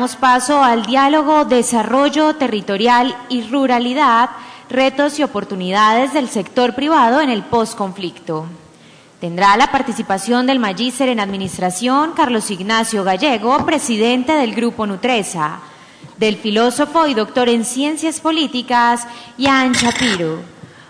damos paso al diálogo Desarrollo Territorial y Ruralidad, retos y oportunidades del sector privado en el posconflicto. Tendrá la participación del magíster en Administración, Carlos Ignacio Gallego, presidente del Grupo Nutresa, del filósofo y doctor en Ciencias Políticas, Ian Shapiro,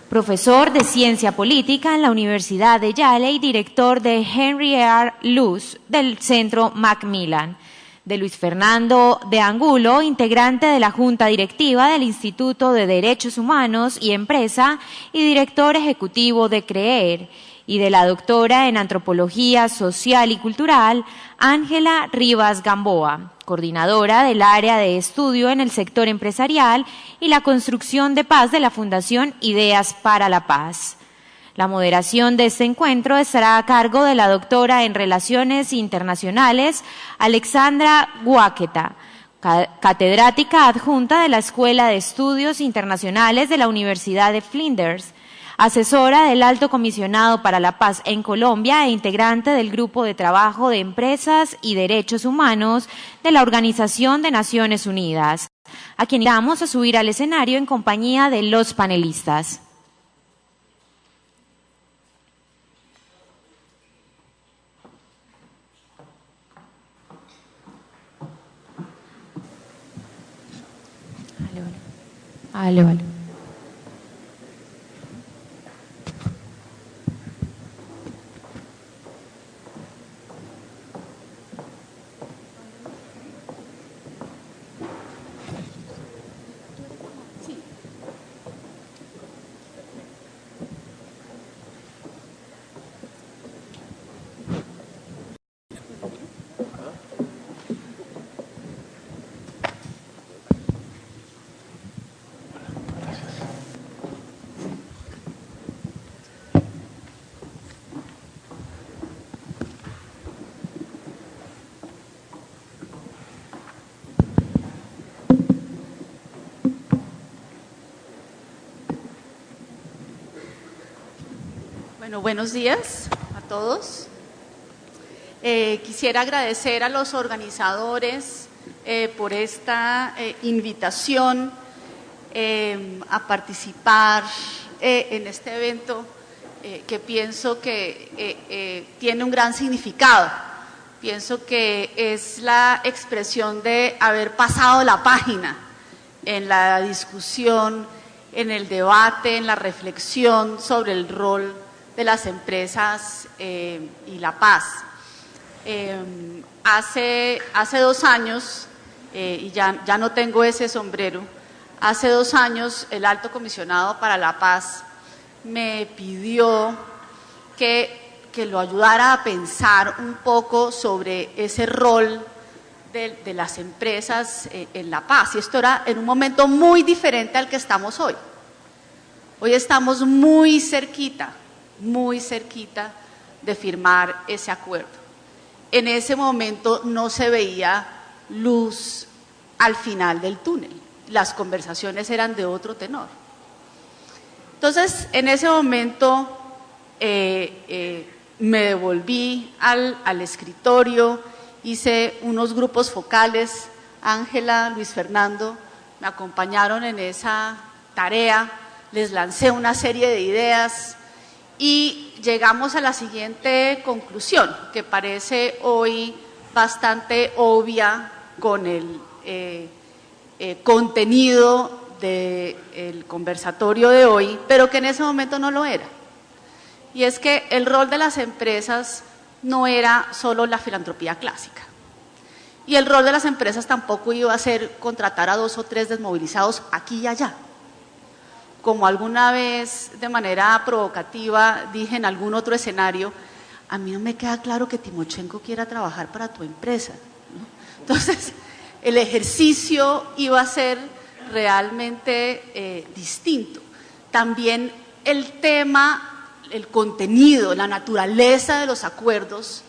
profesor de Ciencia Política en la Universidad de Yale y director de Henry R. Luce del Centro Macmillan, de Luis Fernando de Angulo, integrante de la Junta Directiva del Instituto de Derechos Humanos y Empresa y director ejecutivo de CREER, y de la doctora en Antropología Social y Cultural, Ángela Rivas Gamboa, coordinadora del área de estudio en el sector empresarial y la construcción de paz de la Fundación Ideas para la Paz. La moderación de este encuentro estará a cargo de la doctora en Relaciones Internacionales, Alexandra Guáqueta, catedrática adjunta de la Escuela de Estudios Internacionales de la Universidad de Flinders, asesora del Alto Comisionado para la Paz en Colombia e integrante del Grupo de Trabajo de Empresas y Derechos Humanos de la Organización de Naciones Unidas, a quien invitamos a subir al escenario en compañía de los panelistas. Vale. Bueno, buenos días a todos. Quisiera agradecer a los organizadores por esta invitación a participar en este evento que pienso que tiene un gran significado. Pienso que es la expresión de haber pasado la página en la discusión, en el debate, en la reflexión sobre el rol de las empresas y la paz. Hace 2 años, y ya no tengo ese sombrero, hace 2 años el Alto Comisionado para la Paz me pidió que lo ayudara a pensar un poco sobre ese rol de las empresas en la paz. Y esto era en un momento muy diferente al que estamos hoy. Hoy estamos muy cerquita de firmar ese acuerdo. En ese momento no se veía luz al final del túnel. Las conversaciones eran de otro tenor. Entonces, en ese momento me devolví al escritorio, hice unos grupos focales. Ángela, Luis Fernando me acompañaron en esa tarea, les lancé una serie de ideas y llegamos a la siguiente conclusión, que parece hoy bastante obvia con el contenido del conversatorio de hoy, pero que en ese momento no lo era. Y es que el rol de las empresas no era solo la filantropía clásica. Y el rol de las empresas tampoco iba a ser contratar a 2 o 3 desmovilizados aquí y allá. Como alguna vez de manera provocativa dije en algún otro escenario, a mí no me queda claro que Timochenko quiera trabajar para tu empresa, ¿no? Entonces, el ejercicio iba a ser realmente distinto. También el tema, el contenido, la naturaleza de los acuerdos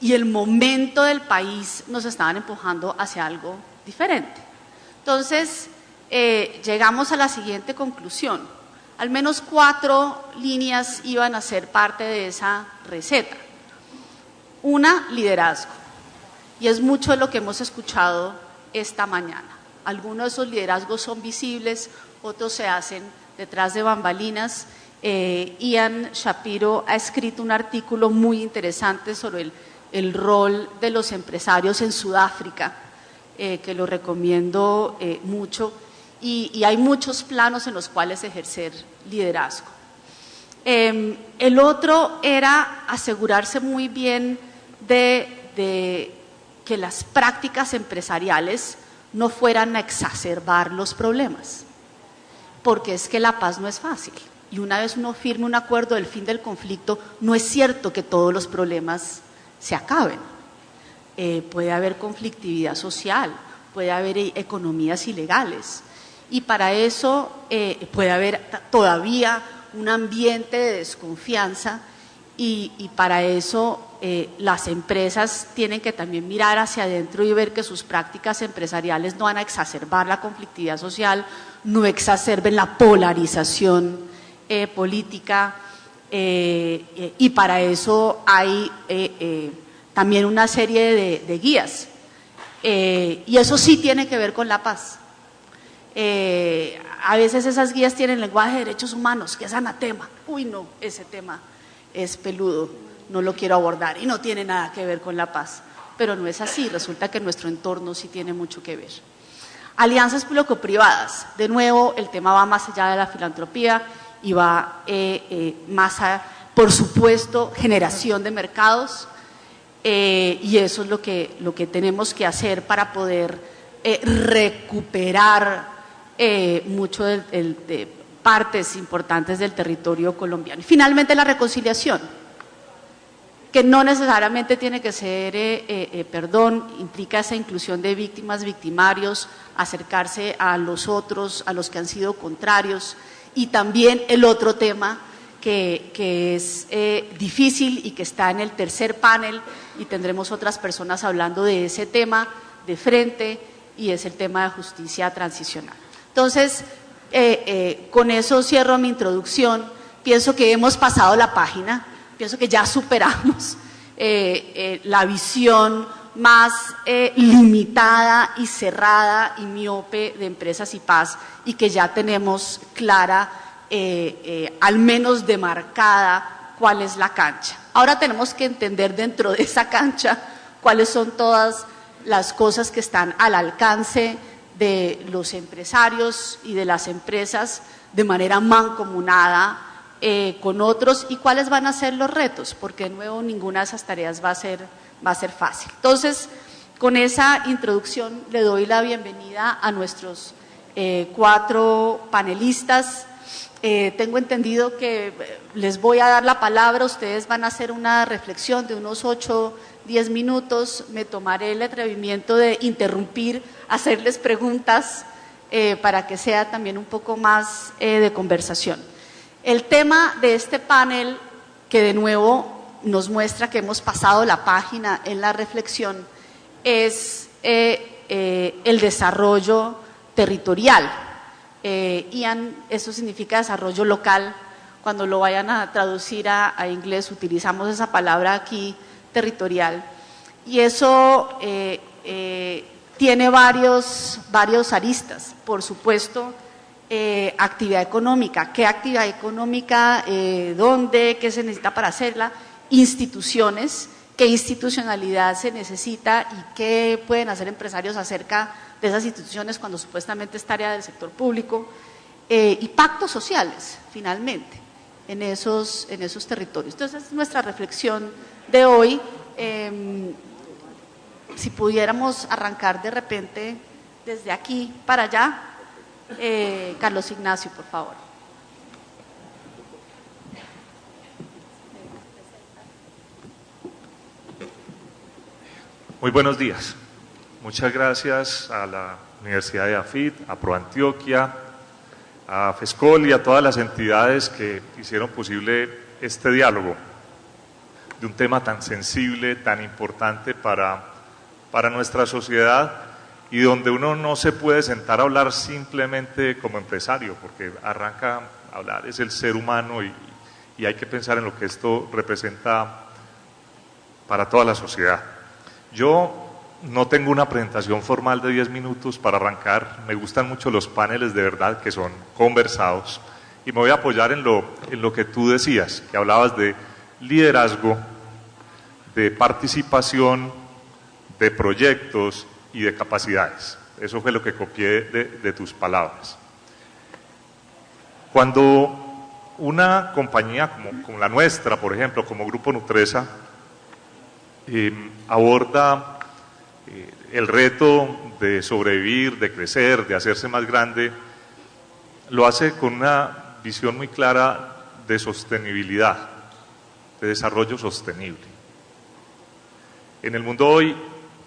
y el momento del país nos estaban empujando hacia algo diferente. Entonces, llegamos a la siguiente conclusión. Al menos 4 líneas iban a ser parte de esa receta. Una, liderazgo. Y es mucho de lo que hemos escuchado esta mañana. Algunos de esos liderazgos son visibles, otros se hacen detrás de bambalinas. Ian Shapiro ha escrito un artículo muy interesante sobre el rol de los empresarios en Sudáfrica, que lo recomiendo mucho, y hay muchos planos en los cuales ejercer liderazgo. El otro era asegurarse muy bien de que las prácticas empresariales no fueran a exacerbar los problemas, porque es que la paz no es fácil. Y una vez uno firme un acuerdo del fin del conflicto, no es cierto que todos los problemas se acaben. Puede haber conflictividad social, puede haber economías ilegales, y para eso puede haber todavía un ambiente de desconfianza, y para eso las empresas tienen que también mirar hacia adentro y ver que sus prácticas empresariales no van a exacerbar la conflictividad social, no exacerben la polarización política, y para eso hay también una serie de guías, y eso sí tiene que ver con la paz. A veces esas guías tienen lenguaje de derechos humanos, que es anatema. Uy, no, ese tema es peludo, no lo quiero abordar y no tiene nada que ver con la paz. Pero no es así, resulta que nuestro entorno sí tiene mucho que ver. Alianzas público-privadas, de nuevo el tema va más allá de la filantropía y va más a, por supuesto, generación de mercados, y eso es lo que tenemos que hacer para poder recuperar mucho de partes importantes del territorio colombiano. Y finalmente la reconciliación, que no necesariamente tiene que ser perdón, implica esa inclusión de víctimas, victimarios, acercarse a los otros, a los que han sido contrarios, y también el otro tema que es difícil y que está en el tercer panel, y tendremos otras personas hablando de ese tema de frente, y es el tema de justicia transicional. Entonces, con eso cierro mi introducción. Pienso que hemos pasado la página, pienso que ya superamos la visión más limitada y cerrada y miope de Empresas y Paz, y que ya tenemos clara, al menos demarcada, cuál es la cancha. Ahora tenemos que entender dentro de esa cancha cuáles son todas las cosas que están al alcance de los empresarios y de las empresas de manera mancomunada con otros, y cuáles van a ser los retos, porque de nuevo ninguna de esas tareas va a ser fácil. Entonces, con esa introducción le doy la bienvenida a nuestros 4 panelistas. Tengo entendido que les voy a dar la palabra, ustedes van a hacer una reflexión de unos 8-10 minutos, me tomaré el atrevimiento de interrumpir, hacerles preguntas para que sea también un poco más de conversación. El tema de este panel, que de nuevo nos muestra que hemos pasado la página en la reflexión, es el desarrollo territorial. Ian, eso significa desarrollo local. Cuando lo vayan a traducir a inglés, utilizamos esa palabra aquí, territorial. Y eso tiene varios aristas. Por supuesto, actividad económica. ¿Qué actividad económica? ¿Dónde? ¿Qué se necesita para hacerla? Instituciones. ¿Qué institucionalidad se necesita y qué pueden hacer empresarios acerca de esas instituciones cuando supuestamente es tarea del sector público? Y pactos sociales, finalmente, en esos territorios. Entonces, es nuestra reflexión de hoy. Si pudiéramos arrancar de repente desde aquí para allá. Carlos Ignacio, por favor. Muy buenos días. Muchas gracias a la Universidad de AFIT, a ProAntioquia, a FESCOL y a todas las entidades que hicieron posible este diálogo de un tema tan sensible, tan importante para nuestra sociedad, y donde uno no se puede sentar a hablar simplemente como empresario, porque arranca a hablar, es el ser humano, y hay que pensar en lo que esto representa para toda la sociedad. Yo no tengo una presentación formal de 10 minutos para arrancar. Me gustan mucho los paneles de verdad que son conversados. Y me voy a apoyar en lo que tú decías, que hablabas de liderazgo, de participación, de proyectos y de capacidades. Eso fue lo que copié de tus palabras. Cuando una compañía como la nuestra, por ejemplo, como Grupo Nutresa, aborda el reto de sobrevivir, de crecer, de hacerse más grande, lo hace con una visión muy clara de sostenibilidad, de desarrollo sostenible. En el mundo hoy,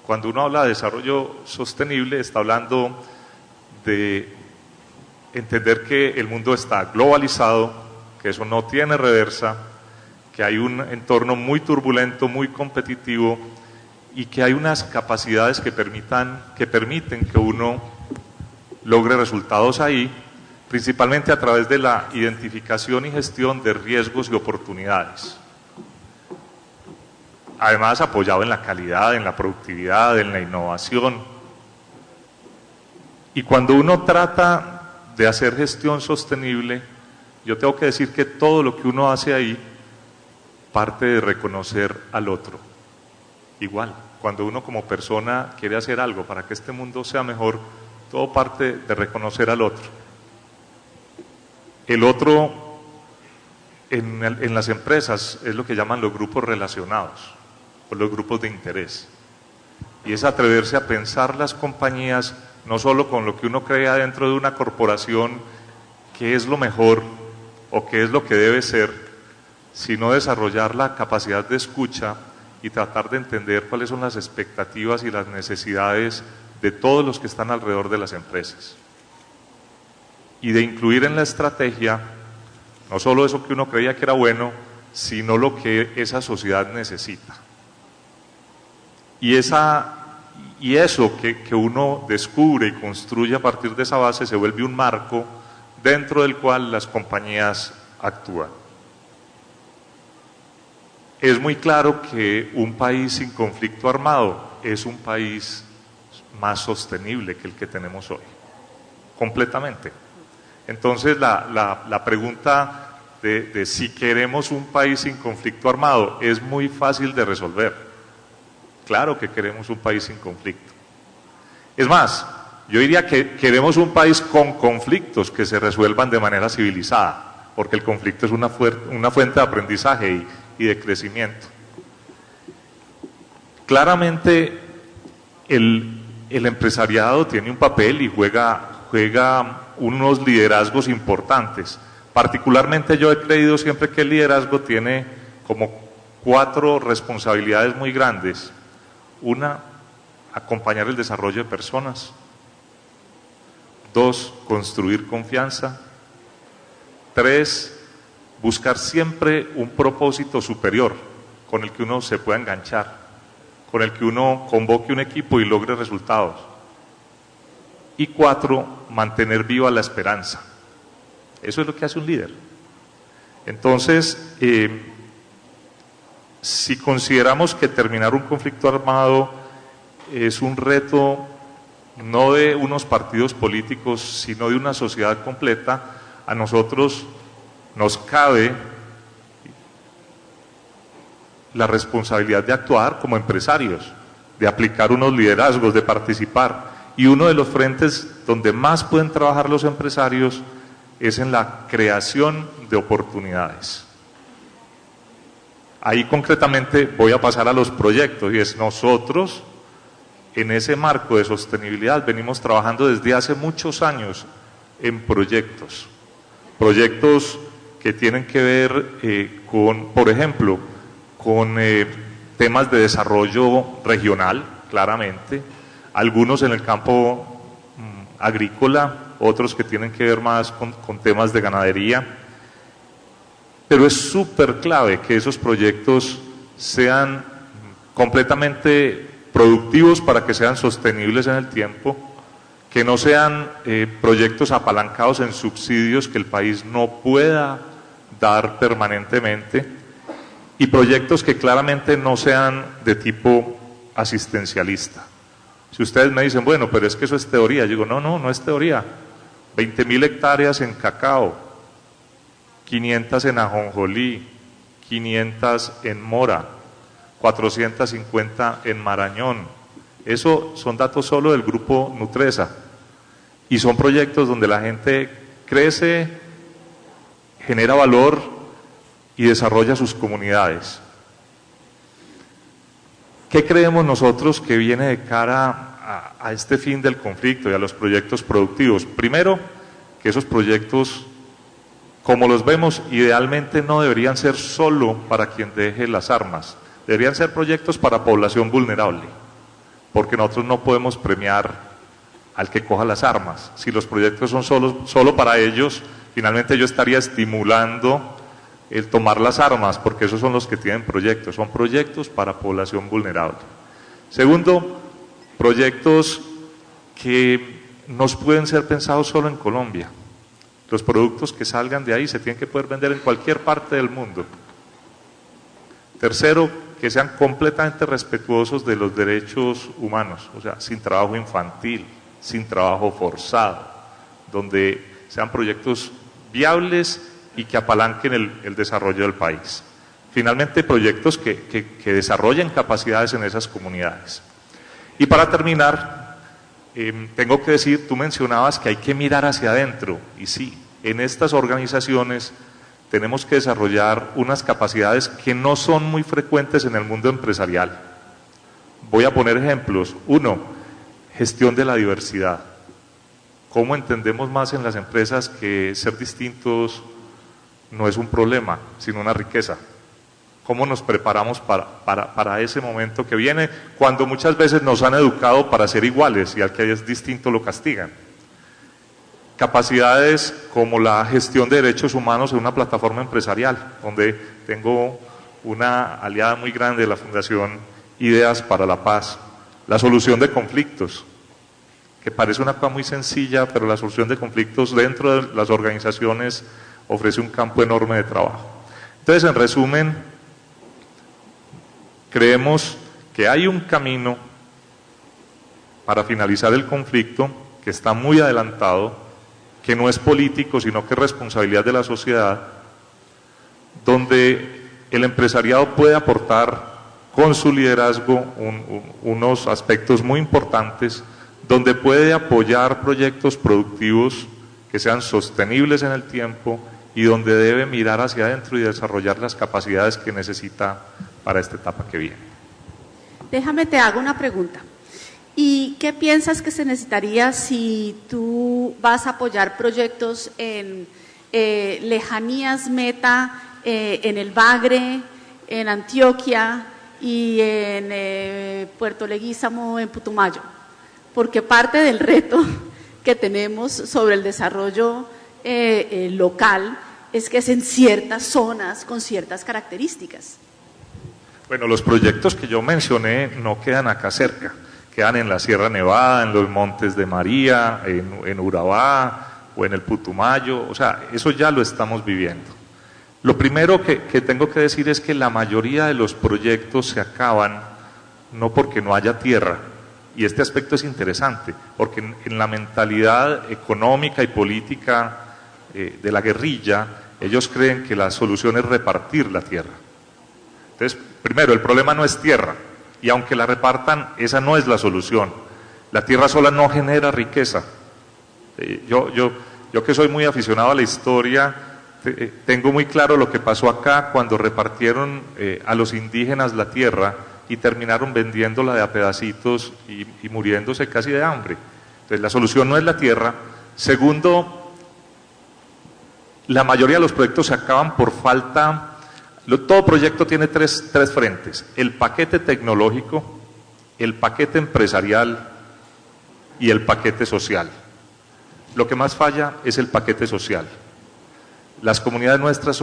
cuando uno habla de desarrollo sostenible, está hablando de entender que el mundo está globalizado, que eso no tiene reversa, que hay un entorno muy turbulento, muy competitivo y que hay unas capacidades que permiten que uno logre resultados ahí, principalmente a través de la identificación y gestión de riesgos y oportunidades. Además, apoyado en la calidad, en la productividad, en la innovación. Y cuando uno trata de hacer gestión sostenible, yo tengo que decir que todo lo que uno hace ahí parte de reconocer al otro. Igual, cuando uno como persona quiere hacer algo para que este mundo sea mejor, todo parte de reconocer al otro. El otro en las empresas es lo que llaman los grupos relacionados o los grupos de interés. Y es atreverse a pensar las compañías no solo con lo que uno crea dentro de una corporación, qué es lo mejor o qué es lo que debe ser, sino desarrollar la capacidad de escucha y tratar de entender cuáles son las expectativas y las necesidades de todos los que están alrededor de las empresas. Y de incluir en la estrategia no solo eso que uno creía que era bueno, sino lo que esa sociedad necesita. Y eso que uno descubre y construye a partir de esa base se vuelve un marco dentro del cual las compañías actúan. Es muy claro que un país sin conflicto armado es un país más sostenible que el que tenemos hoy, completamente. Entonces la pregunta de si queremos un país sin conflicto armado es muy fácil de resolver. Claro que queremos un país sin conflicto. Es más, yo diría que queremos un país con conflictos que se resuelvan de manera civilizada, porque el conflicto es una fuente de aprendizaje y de crecimiento. Claramente el empresariado tiene un papel y juega unos liderazgos importantes. Particularmente yo he creído siempre que el liderazgo tiene como 4 responsabilidades muy grandes. Una, acompañar el desarrollo de personas. 2, construir confianza. 3, buscar siempre un propósito superior con el que uno se pueda enganchar, con el que uno convoque un equipo y logre resultados. Y 4, mantener viva la esperanza. Eso es lo que hace un líder. Entonces, si consideramos que terminar un conflicto armado es un reto no de unos partidos políticos, sino de una sociedad completa, a nosotros nos cabe la responsabilidad de actuar como empresarios, de aplicar unos liderazgos, de participar. Y uno de los frentes donde más pueden trabajar los empresarios es en la creación de oportunidades. Ahí concretamente voy a pasar a los proyectos, y es nosotros en ese marco de sostenibilidad venimos trabajando desde hace muchos años en proyectos que tienen que ver con, por ejemplo, con temas de desarrollo regional, claramente, algunos en el campo agrícola, otros que tienen que ver más con temas de ganadería, pero es súper clave que esos proyectos sean completamente productivos para que sean sostenibles en el tiempo, que no sean proyectos apalancados en subsidios que el país no pueda dar permanentemente, y proyectos que claramente no sean de tipo asistencialista. Si ustedes me dicen, bueno, pero es que eso es teoría, yo digo, no, no, no es teoría. 20.000 hectáreas en cacao, 500 en ajonjolí, 500 en mora, 450 en marañón. Eso son datos solo del grupo Nutresa. Y son proyectos donde la gente crece, genera valor y desarrolla sus comunidades. ¿Qué creemos nosotros que viene de cara a este fin del conflicto y a los proyectos productivos? Primero, que esos proyectos, como los vemos, idealmente no deberían ser solo para quien deje las armas, deberían ser proyectos para población vulnerable, porque nosotros no podemos premiar al que coja las armas. Si los proyectos son solo para ellos, finalmente yo estaría estimulando el tomar las armas, porque esos son los que tienen proyectos, son proyectos para población vulnerable. Segundo, proyectos que nos pueden ser pensados solo en Colombia. Los productos que salgan de ahí se tienen que poder vender en cualquier parte del mundo. Tercero, que sean completamente respetuosos de los derechos humanos, o sea, sin trabajo infantil, sin trabajo forzado, donde sean proyectos viables y que apalanquen el desarrollo del país. Finalmente, proyectos que desarrollen capacidades en esas comunidades. Y para terminar, tengo que decir, tú mencionabas que hay que mirar hacia adentro, y sí, en estas organizaciones tenemos que desarrollar unas capacidades que no son muy frecuentes en el mundo empresarial. Voy a poner ejemplos. Uno, gestión de la diversidad. ¿Cómo entendemos más en las empresas que ser distintos no es un problema, sino una riqueza? ¿Cómo nos preparamos para ese momento que viene, cuando muchas veces nos han educado para ser iguales y al que es distinto lo castigan? Capacidades como la gestión de derechos humanos en una plataforma empresarial, donde tengo una aliada muy grande de la Fundación Ideas para la Paz. La solución de conflictos, que parece una cosa muy sencilla, pero la solución de conflictos dentro de las organizaciones ofrece un campo enorme de trabajo. Entonces, en resumen, creemos que hay un camino para finalizar el conflicto que está muy adelantado, que no es político, sino que es responsabilidad de la sociedad, donde el empresariado puede aportar con su liderazgo unos aspectos muy importantes, donde puede apoyar proyectos productivos que sean sostenibles en el tiempo y donde debe mirar hacia adentro y desarrollar las capacidades que necesita para esta etapa que viene. Déjame, te hago una pregunta. ¿Y qué piensas que se necesitaría si tú vas a apoyar proyectos en lejanías meta, en el Bagre, en Antioquia y en Puerto Leguízamo, en Putumayo? Porque parte del reto que tenemos sobre el desarrollo local es que es en ciertas zonas con ciertas características. Bueno, los proyectos que yo mencioné no quedan acá cerca, quedan en la Sierra Nevada, en los Montes de María, en Urabá o en el Putumayo, o sea, eso ya lo estamos viviendo. Lo primero que tengo que decir es que la mayoría de los proyectos se acaban no porque no haya tierra, y este aspecto es interesante, porque en la mentalidad económica y política de la guerrilla, ellos creen que la solución es repartir la tierra. Entonces, primero, el problema no es tierra, y aunque la repartan, esa no es la solución. La tierra sola no genera riqueza. Yo que soy muy aficionado a la historia, tengo muy claro lo que pasó acá cuando repartieron a los indígenas la tierra y terminaron vendiéndola de a pedacitos y muriéndose casi de hambre. Entonces, la solución no es la tierra. Segundo, la mayoría de los proyectos se acaban por falta. Todo proyecto tiene tres frentes: el paquete tecnológico, el paquete empresarial y el paquete social. Lo que más falla es el paquete social. Las comunidades nuestras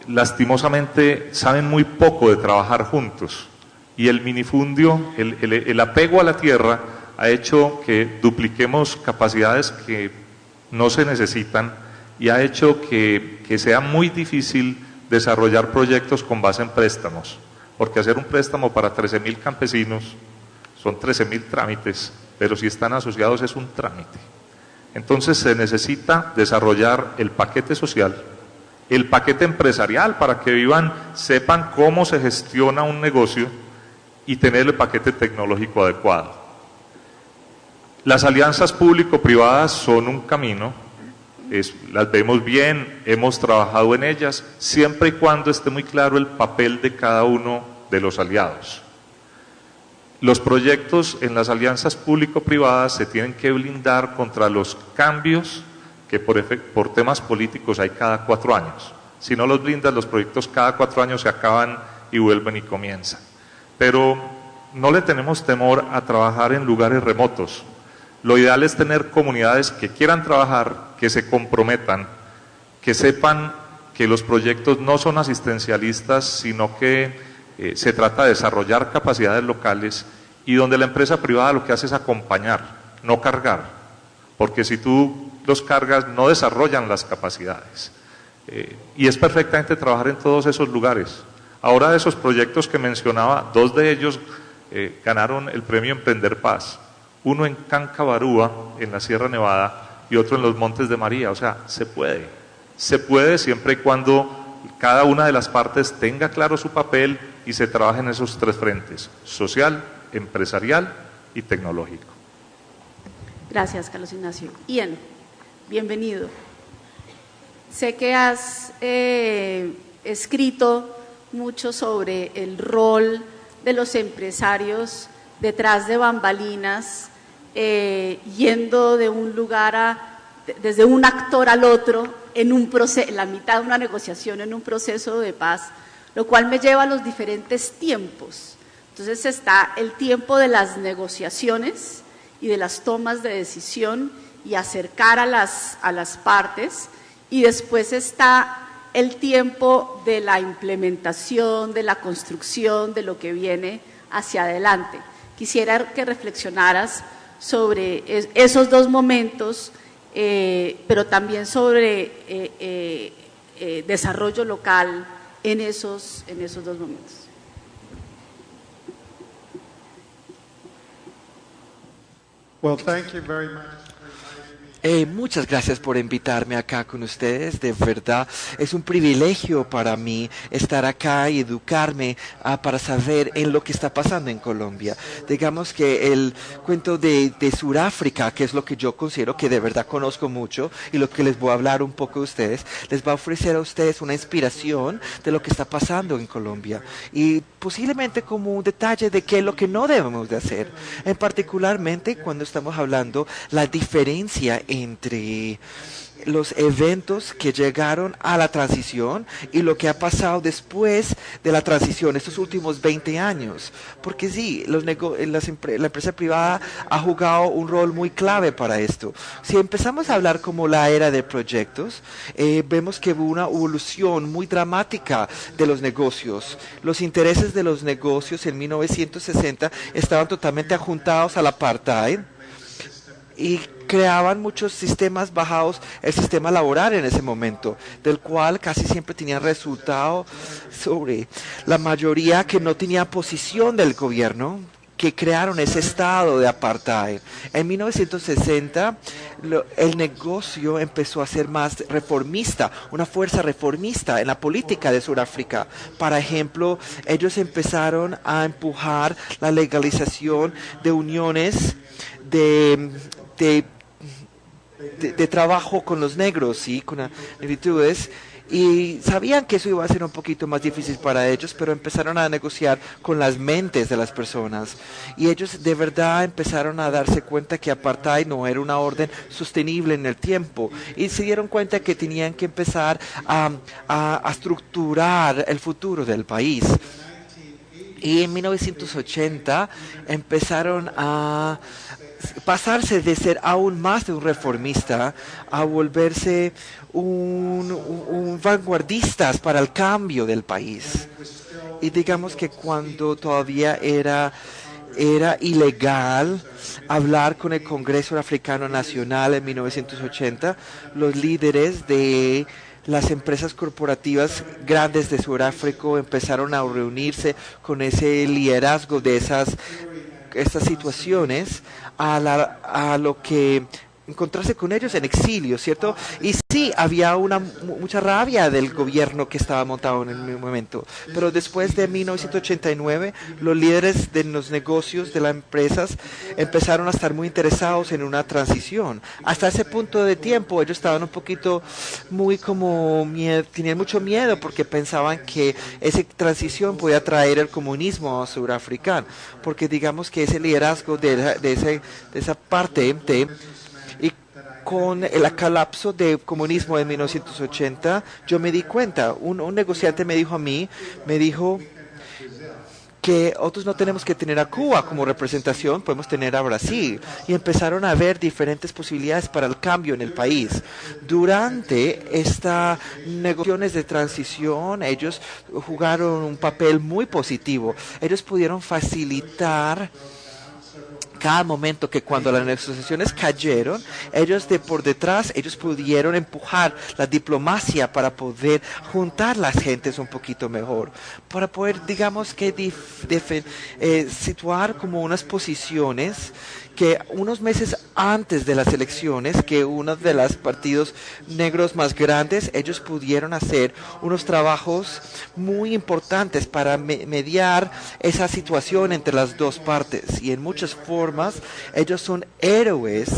lastimosamente, saben muy poco de trabajar juntos, y el minifundio, el apego a la tierra ha hecho que dupliquemos capacidades que no se necesitan, y ha hecho que sea muy difícil desarrollar proyectos con base en préstamos, porque hacer un préstamo para 13.000 campesinos son 13.000 trámites, pero si están asociados es un trámite. Entonces se necesita desarrollar el paquete social, el paquete empresarial para que vivan, sepan cómo se gestiona un negocio y tener el paquete tecnológico adecuado. Las alianzas público-privadas son un camino, las vemos bien, hemos trabajado en ellas, siempre y cuando esté muy claro el papel de cada uno de los aliados. Los proyectos en las alianzas público-privadas se tienen que blindar contra los cambios que por temas políticos hay cada 4 años. Si no los blindas, los proyectos cada 4 años se acaban y vuelven y comienzan. Pero no le tenemos temor a trabajar en lugares remotos. Lo ideal es tener comunidades que quieran trabajar, que se comprometan, que sepan que los proyectos no son asistencialistas, sino que se trata de desarrollar capacidades locales y donde la empresa privada lo que hace es acompañar, no cargar, porque si tú los cargas no desarrollan las capacidades. Y es perfectamente trabajar en todos esos lugares. Ahora de esos proyectos que mencionaba, 2 de ellos ganaron el premio Emprender Paz, uno en Cancabarúa, en la Sierra Nevada, y otro en los Montes de María. O sea, se puede siempre y cuando cada una de las partes tenga claro su papel y se trabaje en esos 3 frentes: social, empresarial y tecnológico. Gracias, Carlos Ignacio. Ian, bienvenido. Sé que has escrito mucho sobre el rol de los empresarios detrás de bambalinas, yendo de un lugar desde un actor al otro, en la mitad de una negociación, en un proceso de paz, lo cual me lleva a los diferentes tiempos. Entonces está el tiempo de las negociaciones y de las tomas de decisión y acercar a las partes, y después está el tiempo de la implementación, de la construcción, de lo que viene hacia adelante. Quisiera que reflexionaras sobre esos 2 momentos, pero también sobre desarrollo local en esos 2 momentos. Well, thank you very much. Muchas gracias por invitarme acá con ustedes. De verdad es un privilegio para mí estar acá y educarme para saber en lo que está pasando en Colombia. Digamos que el cuento de Sudáfrica, que es lo que yo considero que de verdad conozco mucho y lo que les voy a hablar un poco a ustedes, les va a ofrecer a ustedes una inspiración de lo que está pasando en Colombia y posiblemente como un detalle de qué es lo que no debemos de hacer, en particularmente cuando estamos hablando la diferencia entre los eventos que llegaron a la transición y lo que ha pasado después de la transición, estos últimos 20 años. Porque sí, la empresa privada ha jugado un rol muy clave para esto. Si empezamos a hablar como la era de proyectos, vemos que hubo una evolución muy dramática de los negocios. Los intereses de los negocios en 1960 estaban totalmente adjuntados al apartheid y creaban muchos sistemas basados el sistema laboral en ese momento, del cual casi siempre tenían resultado sobre la mayoría que no tenía posición del gobierno, que crearon ese estado de apartheid. En 1960 el negocio empezó a ser más reformista, una fuerza reformista en la política de Sudáfrica. Por ejemplo, ellos empezaron a empujar la legalización de uniones de trabajo con los negros, ¿sí? Con las negritudes, y sabían que eso iba a ser un poquito más difícil para ellos, pero empezaron a negociar con las mentes de las personas, y ellos de verdad empezaron a darse cuenta que apartheid no era una orden sostenible en el tiempo, y se dieron cuenta que tenían que empezar a estructurar el futuro del país. Y en 1980 empezaron a pasarse de ser aún más de un reformista a volverse un vanguardistas para el cambio del país. Y digamos que cuando todavía era ilegal hablar con el Congreso Africano Nacional en 1980, los líderes de las empresas corporativas grandes de Sudáfrica empezaron a reunirse con ese liderazgo de esas estas situaciones a lo que encontrarse con ellos en exilio, ¿cierto? Y sí, había mucha rabia del gobierno que estaba montado en el momento, pero después de 1989, los líderes de los negocios, de las empresas, empezaron a estar muy interesados en una transición. Hasta ese punto de tiempo, ellos estaban un poquito tenían mucho miedo porque pensaban que esa transición podía traer el comunismo a Sudáfrica, porque digamos que ese liderazgo de esa parte y con el colapso del comunismo en 1980, yo me di cuenta, un negociante me dijo que otros no tenemos que tener a Cuba como representación, podemos tener a Brasil. Y empezaron a ver diferentes posibilidades para el cambio en el país. Durante estas negociaciones de transición, ellos jugaron un papel muy positivo. Ellos pudieron facilitar cada momento que cuando las negociaciones cayeron, ellos por detrás, ellos pudieron empujar la diplomacia para poder juntar las gentes un poquito mejor, para poder, digamos que, situar como unas posiciones que unos meses antes de las elecciones, que uno de los partidos negros más grandes, ellos pudieron hacer unos trabajos muy importantes para mediar esa situación entre las dos partes. Y en muchas formas, ellos son héroes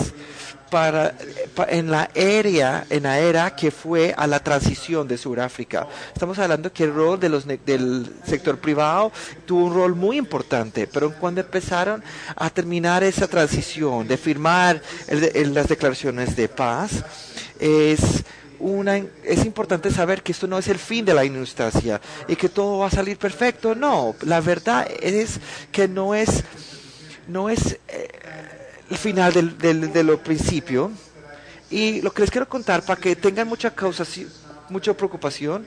en la era que fue a la transición de Sudáfrica. Estamos hablando que el rol del sector privado tuvo un rol muy importante, pero cuando empezaron a terminar esa transición, de firmar las declaraciones de paz, es importante saber que esto no es el fin de la industria y que todo va a salir perfecto. No, la verdad es que no es el final de lo principio. Y lo que les quiero contar para que tengan mucha preocupación,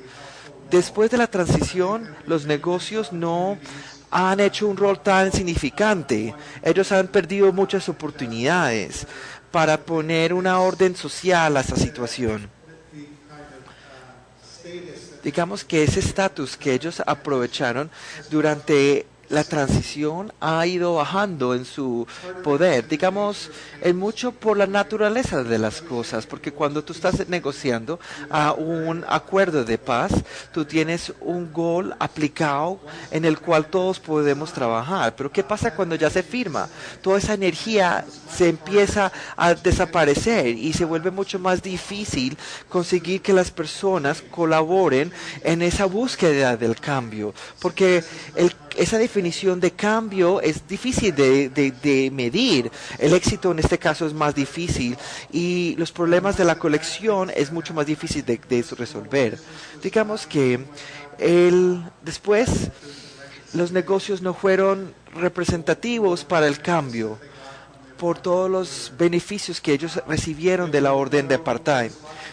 después de la transición los negocios no han hecho un rol tan significante. Ellos han perdido muchas oportunidades para poner una orden social a esa situación. Digamos que ese estatus que ellos aprovecharon durante la transición ha ido bajando en su poder, digamos, en mucho por la naturaleza de las cosas, porque cuando tú estás negociando a un acuerdo de paz, tú tienes un gol aplicado en el cual todos podemos trabajar. Pero ¿qué pasa cuando ya se firma? Toda esa energía se empieza a desaparecer y se vuelve mucho más difícil conseguir que las personas colaboren en esa búsqueda del cambio, porque esa definición de cambio es difícil de medir. El éxito en este caso es más difícil y los problemas de la colección es mucho más difícil de resolver. Digamos que después los negocios no fueron representativos para el cambio por todos los beneficios que ellos recibieron de la orden de apartheid.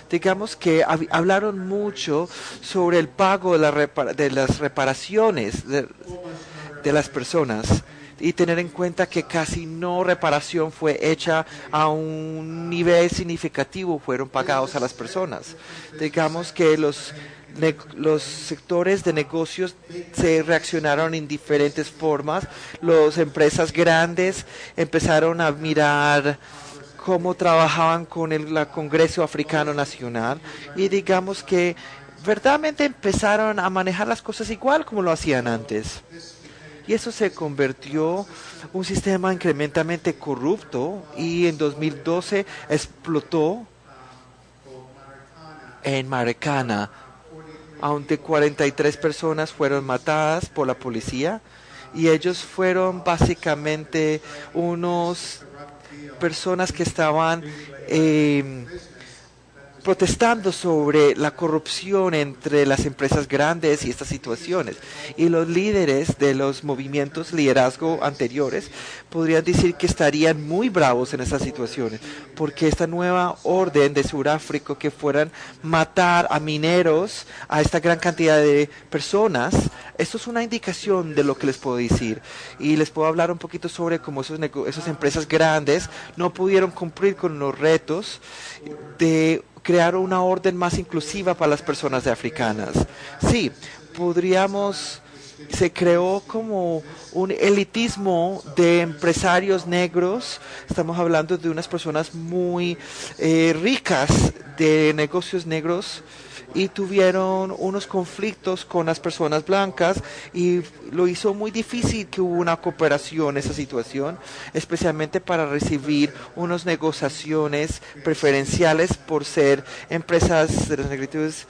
Digamos que hablaron mucho sobre el pago de las reparaciones de las personas y tener en cuenta que casi no reparación fue hecha a un nivel significativo, fueron pagados a las personas. Digamos que los sectores de negocios se reaccionaron en diferentes formas. Las empresas grandes empezaron a mirar cómo trabajaban con el Congreso Africano Nacional y digamos que verdaderamente empezaron a manejar las cosas igual como lo hacían antes. Y eso se convirtió en un sistema incrementalmente corrupto y en 2012 explotó en Maracana, donde 43 personas fueron matadas por la policía y ellos fueron básicamente unos personas que estaban protestando sobre la corrupción entre las empresas grandes y estas situaciones. Y los líderes de los movimientos liderazgo anteriores podrían decir que estarían muy bravos en estas situaciones, porque esta nueva orden de Sudáfrica que fueran matar a mineros, a esta gran cantidad de personas, esto es una indicación de lo que les puedo decir. Y les puedo hablar un poquito sobre cómo esas empresas grandes no pudieron cumplir con los retos de crear una orden más inclusiva para las personas africanas. Sí, podríamos se creó como un elitismo de empresarios negros. Estamos hablando de unas personas muy ricas de negocios negros y tuvieron unos conflictos con las personas blancas y lo hizo muy difícil que hubo una cooperación en esa situación, especialmente para recibir unas negociaciones preferenciales por ser empresas de las negritudes.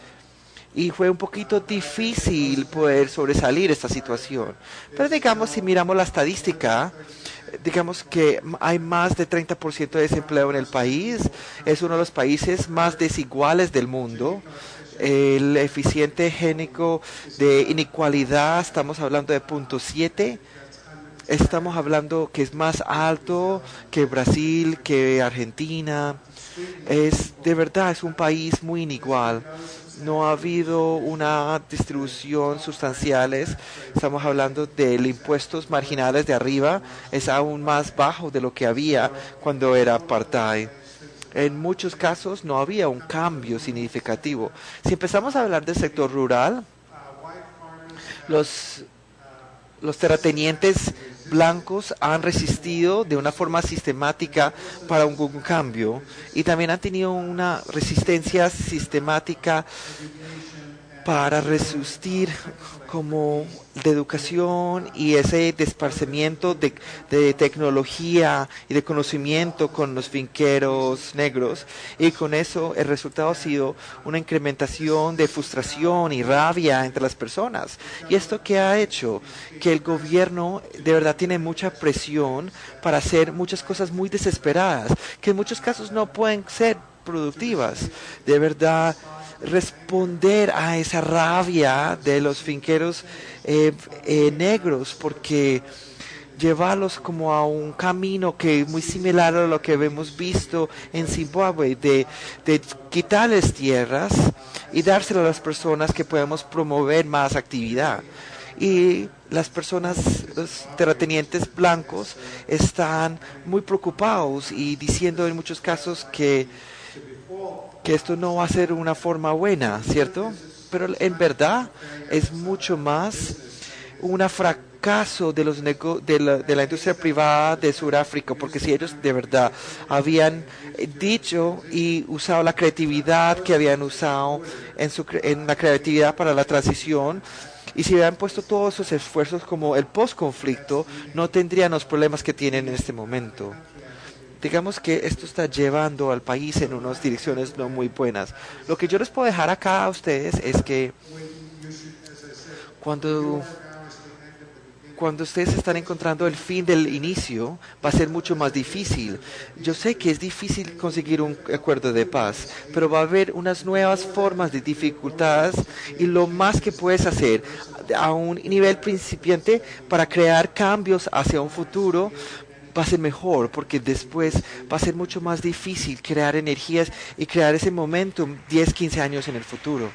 Y fue un poquito difícil poder sobresalir esta situación. Pero digamos, si miramos la estadística, digamos que hay más de 30% de desempleo en el país. Es uno de los países más desiguales del mundo. El eficiente génico de inequalidad, estamos hablando de 0.7. Estamos hablando que es más alto que Brasil, que Argentina. De verdad, es un país muy inigual. No ha habido una distribución sustanciales. Estamos hablando de impuestos marginales de arriba. Es aún más bajo de lo que había cuando era apartheid. En muchos casos no había un cambio significativo. Si empezamos a hablar del sector rural, los terratenientes blancos han resistido de una forma sistemática para un cambio y también han tenido una resistencia sistemática para resistir como de educación y ese desparcimiento de tecnología y de conocimiento con los finqueros negros, y con eso el resultado ha sido una incrementación de frustración y rabia entre las personas. Y esto que ha hecho que el gobierno de verdad tiene mucha presión para hacer muchas cosas muy desesperadas, que en muchos casos no pueden ser productivas. De verdad, responder a esa rabia de los finqueros negros, porque llevarlos como a un camino que es muy similar a lo que hemos visto en Zimbabue, de quitarles tierras y dárselas a las personas que podemos promover más actividad. Y las personas, los terratenientes blancos, están muy preocupados y diciendo en muchos casos que esto no va a ser una forma buena, ¿cierto? Pero en verdad es mucho más un fracaso de la industria privada de Sudáfrica, porque si ellos de verdad habían dicho y usado la creatividad que habían usado en la creatividad para la transición, y si hubieran puesto todos esos esfuerzos como el post-conflicto, no tendrían los problemas que tienen en este momento. Digamos que esto está llevando al país en unas direcciones no muy buenas. Lo que yo les puedo dejar acá a ustedes es que cuando ustedes están encontrando el fin del inicio, va a ser mucho más difícil. Yo sé que es difícil conseguir un acuerdo de paz, pero va a haber unas nuevas formas de dificultades y lo más que puedes hacer a un nivel principiante para crear cambios hacia un futuro va a ser mejor, porque después va a ser mucho más difícil crear energías y crear ese momentum 10, 15 años en el futuro.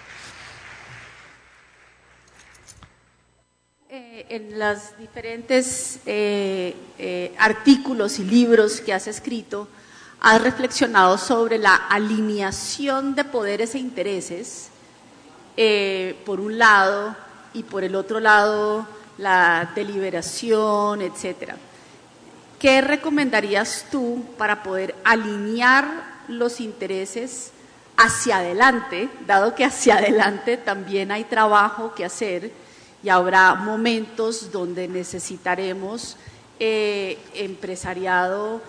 En los diferentes artículos y libros que has escrito, has reflexionado sobre la alineación de poderes e intereses, por un lado, y por el otro lado, la deliberación, etcétera. ¿Qué recomendarías tú para poder alinear los intereses hacia adelante, dado que hacia adelante también hay trabajo que hacer y habrá momentos donde necesitaremos empresariado,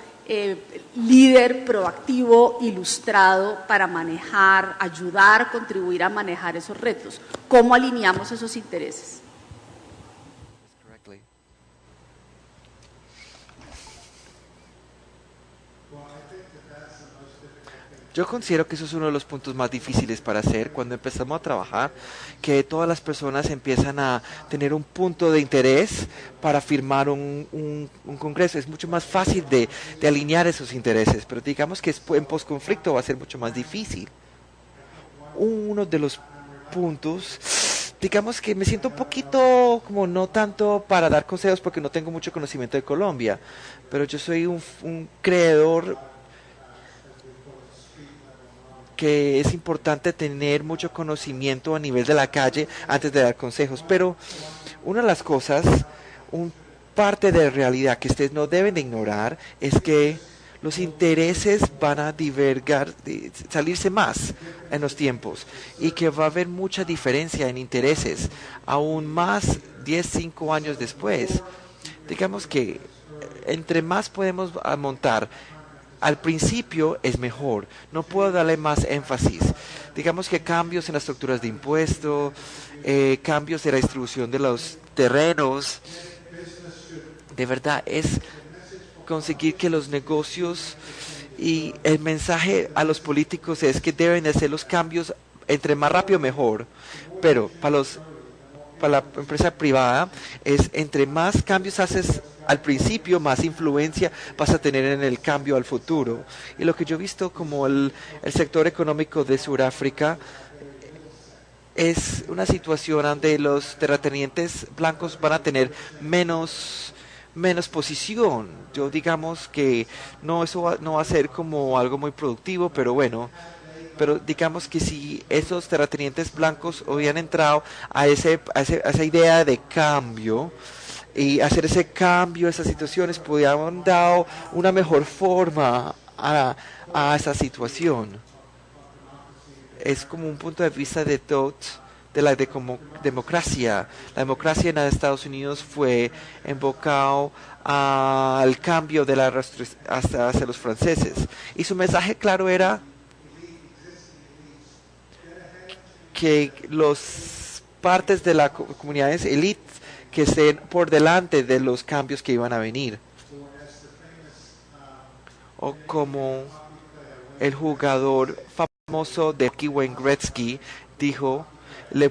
líder proactivo, ilustrado para manejar, ayudar, contribuir a manejar esos retos? ¿Cómo alineamos esos intereses? Yo considero que eso es uno de los puntos más difíciles para hacer cuando empezamos a trabajar, que todas las personas empiezan a tener un punto de interés para firmar un congreso. Es mucho más fácil de alinear esos intereses, pero digamos que en posconflicto va a ser mucho más difícil. Uno de los puntos, digamos que me siento un poquito como no tanto para dar consejos porque no tengo mucho conocimiento de Colombia, pero yo soy un creador que es importante tener mucho conocimiento a nivel de la calle antes de dar consejos. Pero Una de las cosas, parte de la realidad que ustedes no deben de ignorar es que los intereses van a salirse más en los tiempos y que va a haber mucha diferencia en intereses, aún más 5 años después. Digamos que entre más podemos montar, al principio es mejor, no puedo darle más énfasis. Digamos que cambios en las estructuras de impuesto, cambios de la distribución de los terrenos, de verdad es conseguir que los negocios y el mensaje a los políticos es que deben hacer los cambios entre más rápido mejor, pero para la empresa privada es entre más cambios haces al principio, más influencia vas a tener en el cambio al futuro. Y lo que yo he visto como el sector económico de Sudáfrica es una situación donde los terratenientes blancos van a tener menos posición. Yo digamos que eso no va a ser como algo muy productivo, pero bueno, pero digamos que si esos terratenientes blancos hubieran entrado a esa idea de cambio y hacer ese cambio, esas situaciones, podrían dado una mejor forma a esa situación. Es como un punto de vista de la democracia. La democracia en Estados Unidos fue invocado al cambio hacia los franceses. Y su mensaje claro era que los partes de las comunidades élite que estén por delante de los cambios que iban a venir. O como el jugador famoso de Wayne Gretzky dijo,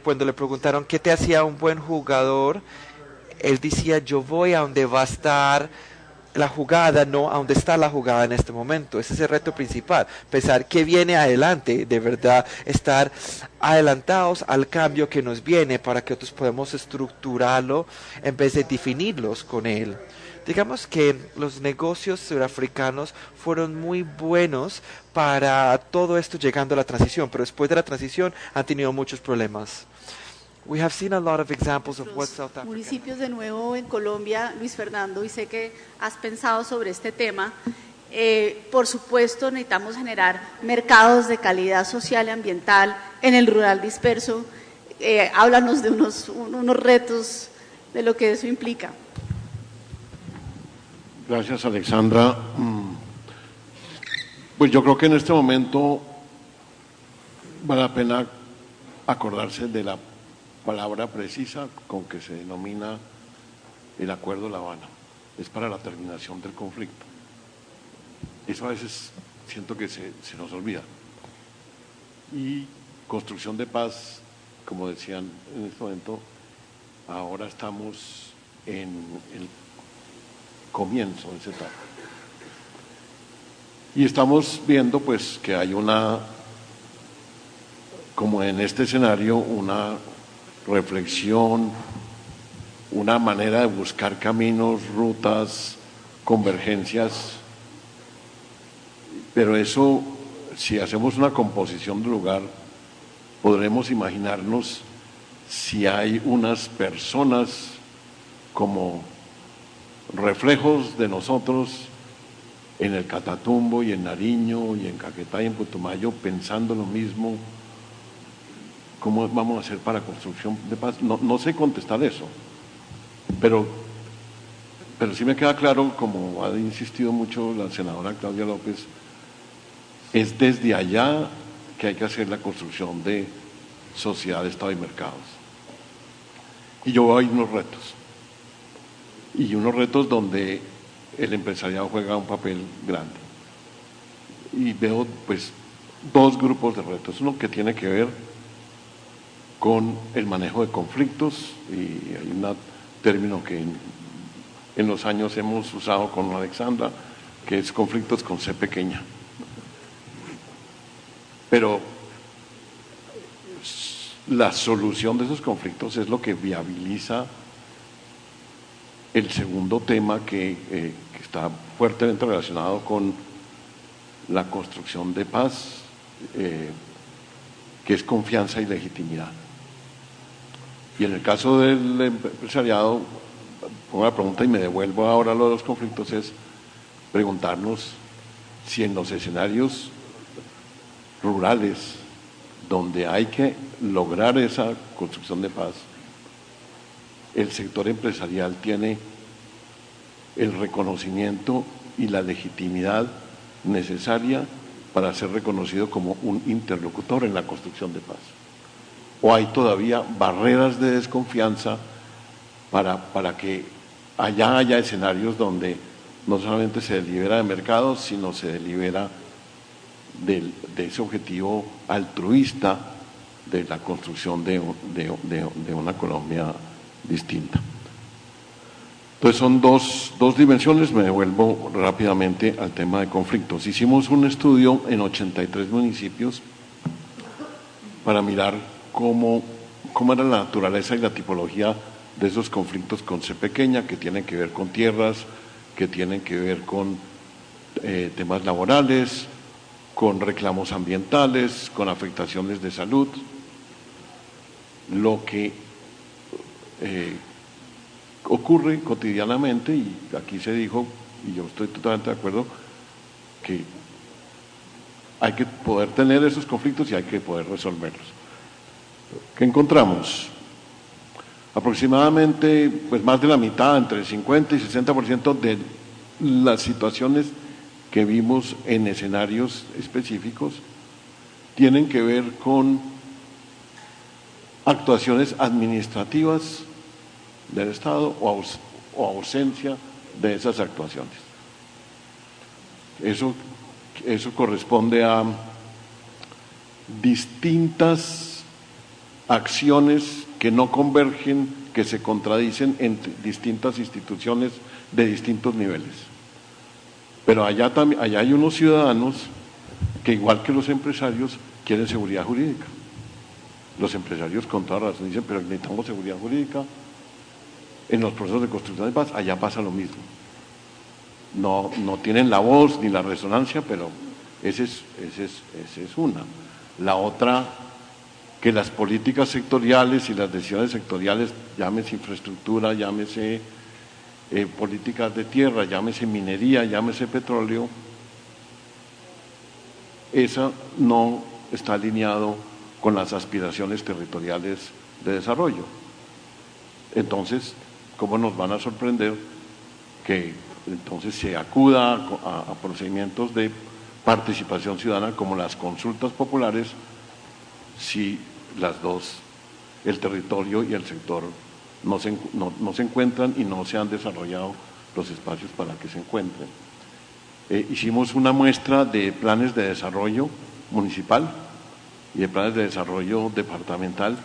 cuando le preguntaron qué te hacía un buen jugador, él decía, yo voy a donde va a estar la jugada, no a donde está la jugada en este momento. Ese es el reto principal, pensar qué viene adelante, de verdad, estar adelantados al cambio que nos viene para que nosotros podamos estructurarlo en vez de definirlos con él. Digamos que los negocios surafricanos fueron muy buenos para todo esto llegando a la transición, pero después de la transición han tenido muchos problemas. We have seen a lot of examples of what South Africa. Municipios de nuevo en Colombia, Luis Fernando, y sé que has pensado sobre este tema. Por supuesto, necesitamos generar mercados de calidad social y ambiental en el rural disperso. Háblanos de unos retos de lo que eso implica. Gracias, Alexandra. Pues yo creo que en este momento vale la pena acordarse de la palabra precisa con que se denomina el Acuerdo de La Habana. Es para la terminación del conflicto. Eso a veces siento que se nos olvida. Y construcción de paz, como decían en este momento, ahora estamos en el comienzo de esa etapa. Y estamos viendo pues que hay como en este escenario, una reflexión, una manera de buscar caminos, rutas, convergencias, pero eso, si hacemos una composición del lugar, podremos imaginarnos si hay unas personas como reflejos de nosotros en el Catatumbo y en Nariño y en Caquetá y en Putumayo pensando lo mismo. ¿Cómo vamos a hacer para construcción de paz? No sé contestar eso, pero sí me queda claro, como ha insistido mucho la senadora Claudia López, es desde allá que hay que hacer la construcción de sociedad, Estado y mercados. Y yo veo ahí unos retos donde el empresariado juega un papel grande. Y veo pues dos grupos de retos, uno que tiene que ver con el manejo de conflictos, y hay un término que en los años hemos usado con Alexandra, que es conflictos con C pequeña. Pero la solución de esos conflictos es lo que viabiliza el segundo tema que está fuertemente relacionado con la construcción de paz, que es confianza y legitimidad. Y en el caso del empresariado, pongo la pregunta y me devuelvo ahora a lo de los conflictos, es preguntarnos si en los escenarios rurales donde hay que lograr esa construcción de paz, el sector empresarial tiene el reconocimiento y la legitimidad necesaria para ser reconocido como un interlocutor en la construcción de paz. ¿O hay todavía barreras de desconfianza para que allá haya escenarios donde no solamente se delibera de mercados, sino se delibera de ese objetivo altruista de la construcción de una Colombia distinta? Entonces son dos dimensiones. Me devuelvo rápidamente al tema de conflictos. Hicimos un estudio en 83 municipios para mirar cómo era la naturaleza y la tipología de esos conflictos con C pequeña, que tienen que ver con tierras, que tienen que ver con temas laborales, con reclamos ambientales, con afectaciones de salud. Lo que ocurre cotidianamente, y aquí se dijo, y yo estoy totalmente de acuerdo, que hay que poder tener esos conflictos y hay que poder resolverlos. ¿Qué encontramos? Aproximadamente, pues más de la mitad, entre el 50 y 60% de las situaciones que vimos en escenarios específicos tienen que ver con actuaciones administrativas del Estado o ausencia de esas actuaciones. Eso corresponde a distintas acciones que no convergen, que se contradicen entre distintas instituciones de distintos niveles. Pero allá hay unos ciudadanos que, igual que los empresarios, quieren seguridad jurídica. Los empresarios con toda razón dicen, pero necesitamos seguridad jurídica. En los procesos de construcción de paz, allá pasa lo mismo. No tienen la voz ni la resonancia, pero esa es una. La otra, que las políticas sectoriales y las decisiones sectoriales, llámese infraestructura, llámese políticas de tierra, llámese minería, llámese petróleo, esa no está alineado con las aspiraciones territoriales de desarrollo. Entonces, ¿cómo nos van a sorprender que entonces se acuda a procedimientos de participación ciudadana como las consultas populares, si las dos, el territorio y el sector, no se encuentran y no se han desarrollado los espacios para que se encuentren? Hicimos una muestra de planes de desarrollo municipal y de planes de desarrollo departamental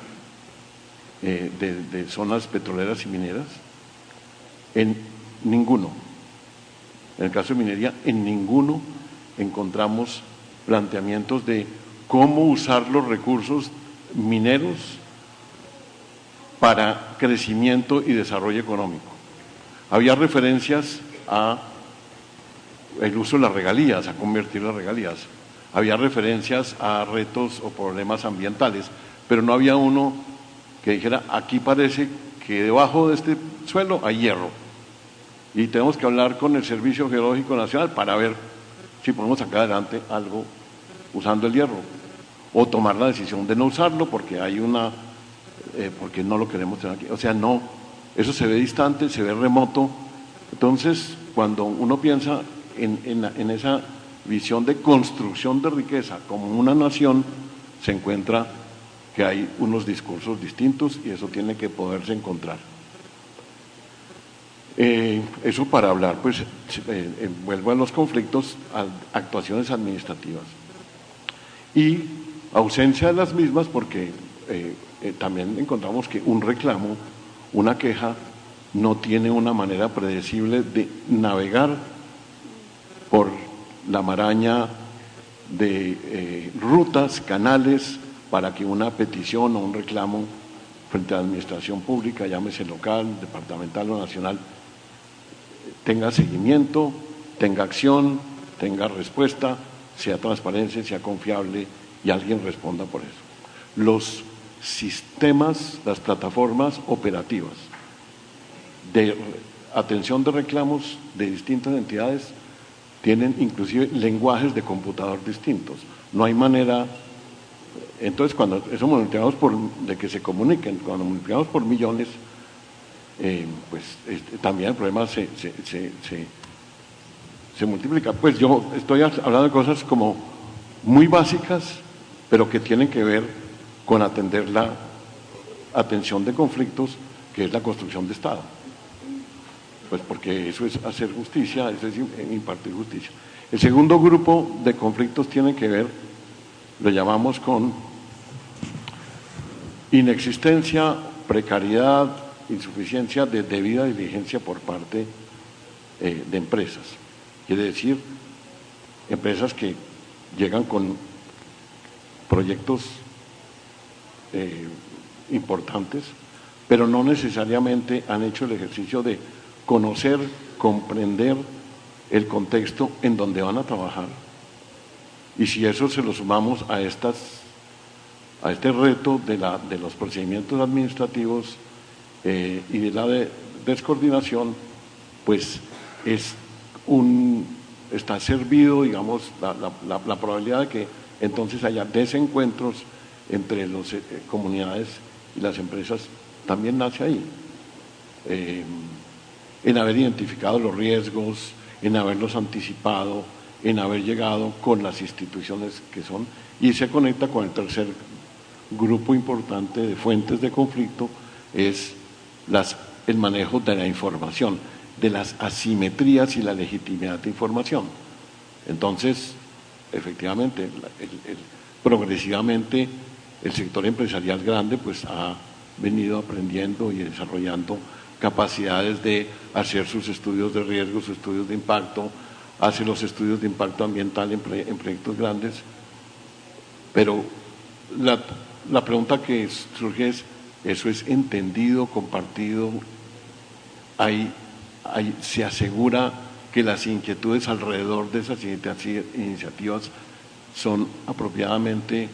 de zonas petroleras y mineras. En ninguno, en el caso de minería, en ninguno encontramos planteamientos de cómo usar los recursos mineros para crecimiento y desarrollo económico. Había referencias a el uso de las regalías, a convertir las regalías. Había referencias a retos o problemas ambientales, pero no había uno que dijera, aquí parece que debajo de este suelo hay hierro y tenemos que hablar con el Servicio Geológico Nacional para ver si podemos sacar adelante algo usando el hierro, o tomar la decisión de no usarlo porque hay porque no lo queremos tener aquí. O sea, no, eso se ve distante, se ve remoto. Entonces, cuando uno piensa en esa visión de construcción de riqueza como una nación, se encuentra que hay unos discursos distintos y eso tiene que poderse encontrar. Eso para hablar, pues, vuelvo a los conflictos, a actuaciones administrativas. Y ausencia de las mismas porque también encontramos que un reclamo, una queja, no tiene una manera predecible de navegar por la maraña de rutas, canales, para que una petición o un reclamo frente a la administración pública, llámese local, departamental o nacional, tenga seguimiento, tenga acción, tenga respuesta, sea transparente, sea confiable y alguien responda por eso. Los sistemas, las plataformas operativas de atención de reclamos de distintas entidades tienen inclusive lenguajes de computador distintos. No hay manera. Entonces, cuando eso multiplicamos de que se comuniquen, cuando multiplicamos por millones, pues también el problema se multiplica. Pues yo estoy hablando de cosas como muy básicas, pero que tienen que ver con atender la atención de conflictos, que es la construcción de Estado. Pues porque eso es hacer justicia, eso es impartir justicia. El segundo grupo de conflictos tiene que ver, lo llamamos con inexistencia, precariedad, insuficiencia de debida diligencia por parte de empresas. Quiere decir, empresas que llegan con proyectos importantes, pero no necesariamente han hecho el ejercicio de conocer, comprender el contexto en donde van a trabajar. Y si eso se lo sumamos a este reto de los procedimientos administrativos y de la descoordinación, pues está servido, digamos, la probabilidad de que entonces haya desencuentros entre las comunidades y las empresas también nace ahí. En haber identificado los riesgos, en haberlos anticipado, en haber llegado con las instituciones que son, y se conecta con el tercer grupo importante de fuentes de conflicto, es el manejo de la información, de las asimetrías y la legitimidad de información. Entonces, efectivamente, progresivamente el sector empresarial grande pues ha venido aprendiendo y desarrollando capacidades de hacer sus estudios de riesgo, sus estudios de impacto, hace los estudios de impacto ambiental en proyectos grandes. Pero la pregunta que surge es, ¿eso es entendido, compartido? ¿Se asegura que las inquietudes alrededor de esas iniciativas son apropiadamente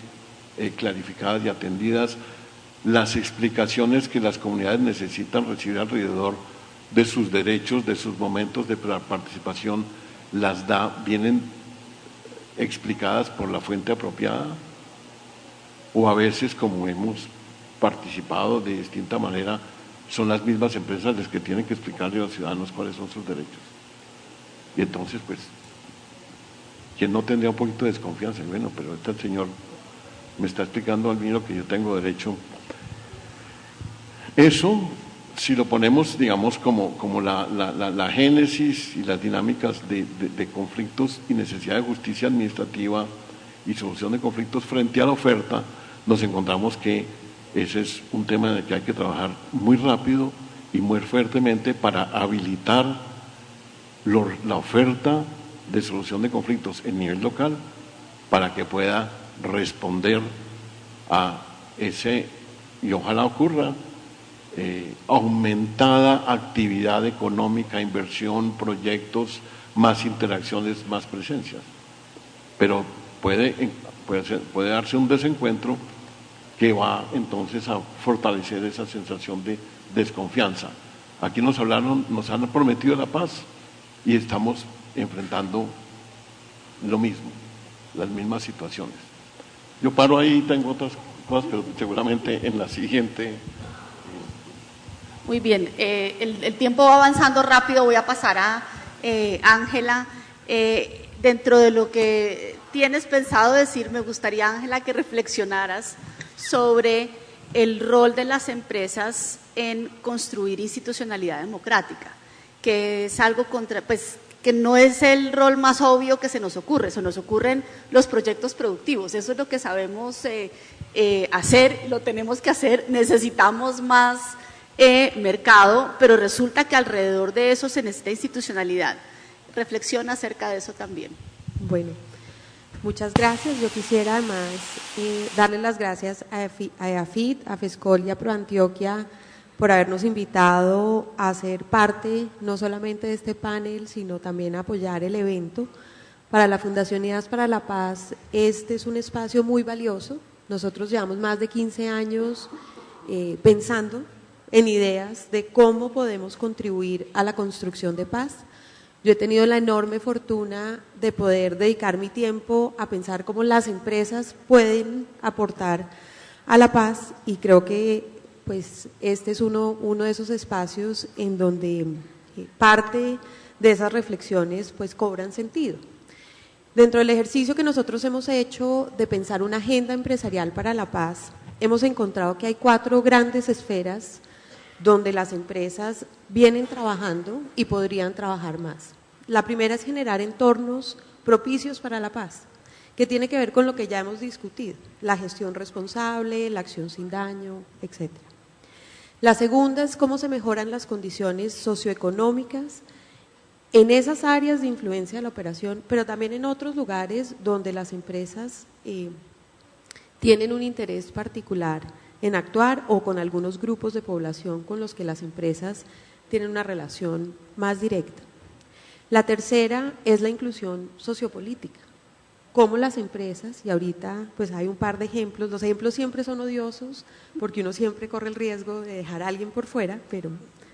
clarificadas y atendidas? Las explicaciones que las comunidades necesitan recibir alrededor de sus derechos, de sus momentos de participación, vienen explicadas por la fuente apropiada, o a veces, como hemos participado de distinta manera, son las mismas empresas las que tienen que explicarle a los ciudadanos cuáles son sus derechos. Y entonces, pues, ¿quién no tendría un poquito de desconfianza? Bueno, pero el señor me está explicando a mí lo que yo tengo derecho. Eso, si lo ponemos, digamos, como la génesis y las dinámicas de conflictos y necesidad de justicia administrativa y solución de conflictos frente a la oferta, nos encontramos que ese es un tema en el que hay que trabajar muy rápido y muy fuertemente para habilitar la oferta de solución de conflictos en nivel local para que pueda responder a ese, y ojalá ocurra, aumentada actividad económica, inversión, proyectos, más interacciones, más presencias. Pero puede darse un desencuentro que va entonces a fortalecer esa sensación de desconfianza. Aquí nos han prometido la paz y estamos enfrentando lo mismo, las mismas situaciones. Yo paro ahí, tengo otras cosas, pero seguramente en la siguiente. Muy bien, el tiempo va avanzando rápido, voy a pasar a Ángela. Dentro de lo que tienes pensado decir, me gustaría, Ángela, que reflexionaras sobre el rol de las empresas en construir institucionalidad democrática, que es algo que no es el rol más obvio que se nos ocurren los proyectos productivos, eso es lo que sabemos hacer, lo tenemos que hacer, necesitamos más mercado, pero resulta que alrededor de eso se necesita institucionalidad. Reflexiona acerca de eso también. Bueno, muchas gracias. Yo quisiera además darle las gracias a AFIT, a FESCOL y a ProAntioquia por habernos invitado a ser parte no solamente de este panel, sino también a apoyar el evento. Para la Fundación Ideas para la Paz, este es un espacio muy valioso Nosotros llevamos más de 15 años pensando en ideas de cómo podemos contribuir a la construcción de paz. Yo he tenido la enorme fortuna de poder dedicar mi tiempo a pensar cómo las empresas pueden aportar a la paz, y creo que pues este es uno de esos espacios en donde parte de esas reflexiones pues cobran sentido. Dentro del ejercicio que nosotros hemos hecho de pensar una agenda empresarial para la paz, hemos encontrado que hay 4 grandes esferas donde las empresas vienen trabajando y podrían trabajar más. La primera es generar entornos propicios para la paz, que tiene que ver con lo que ya hemos discutido, la gestión responsable, la acción sin daño, etc. La segunda es cómo se mejoran las condiciones socioeconómicas en esas áreas de influencia de la operación, pero también en otros lugares donde las empresas tienen un interés particular en actuar, o con algunos grupos de población con los que las empresas tienen una relación más directa. La tercera es la inclusión sociopolítica. Cómo las empresas, y ahorita pues hay un par de ejemplos, los ejemplos siempre son odiosos porque uno siempre corre el riesgo de dejar a alguien por fuera, pero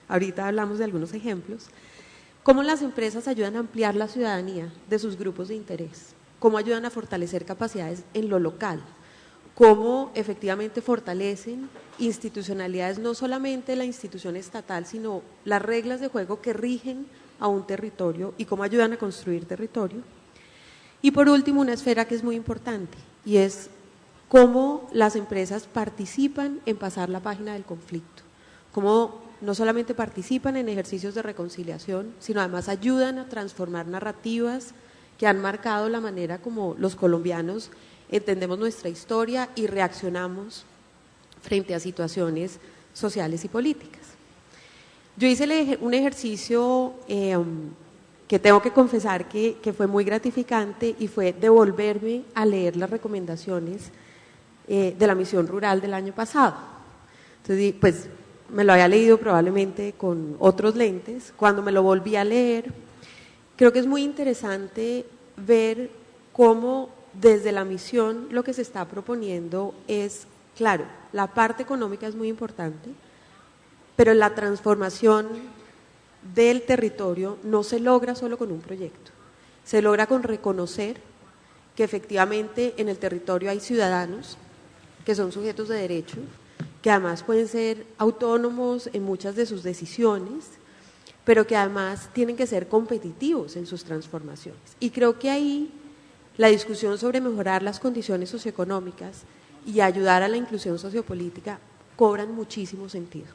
ahorita hablamos de algunos ejemplos. Cómo las empresas ayudan a ampliar la ciudadanía de sus grupos de interés, cómo ayudan a fortalecer capacidades en lo local, cómo efectivamente fortalecen institucionalidades, no solamente la institución estatal, sino las reglas de juego que rigen a un territorio y cómo ayudan a construir territorio. Y por último, una esfera que es muy importante, y es cómo las empresas participan en pasar la página del conflicto, cómo no solamente participan en ejercicios de reconciliación, sino además ayudan a transformar narrativas que han marcado la manera como los colombianos entendemos nuestra historia y reaccionamos frente a situaciones sociales y políticas. Yo hice un ejercicio que tengo que confesar que fue muy gratificante, y fue devolverme a leer las recomendaciones de la misión rural del año pasado. Entonces, pues me lo había leído probablemente con otros lentes. Cuando me lo volví a leer, creo que es muy interesante ver cómo desde la misión lo que se está proponiendo es, claro, la parte económica es muy importante, pero la transformación del territorio no se logra solo con un proyecto, se logra con reconocer que efectivamente en el territorio hay ciudadanos que son sujetos de derecho, que además pueden ser autónomos en muchas de sus decisiones, pero que además tienen que ser competitivos en sus transformaciones. Y creo que ahí la discusión sobre mejorar las condiciones socioeconómicas y ayudar a la inclusión sociopolítica cobran muchísimo sentido.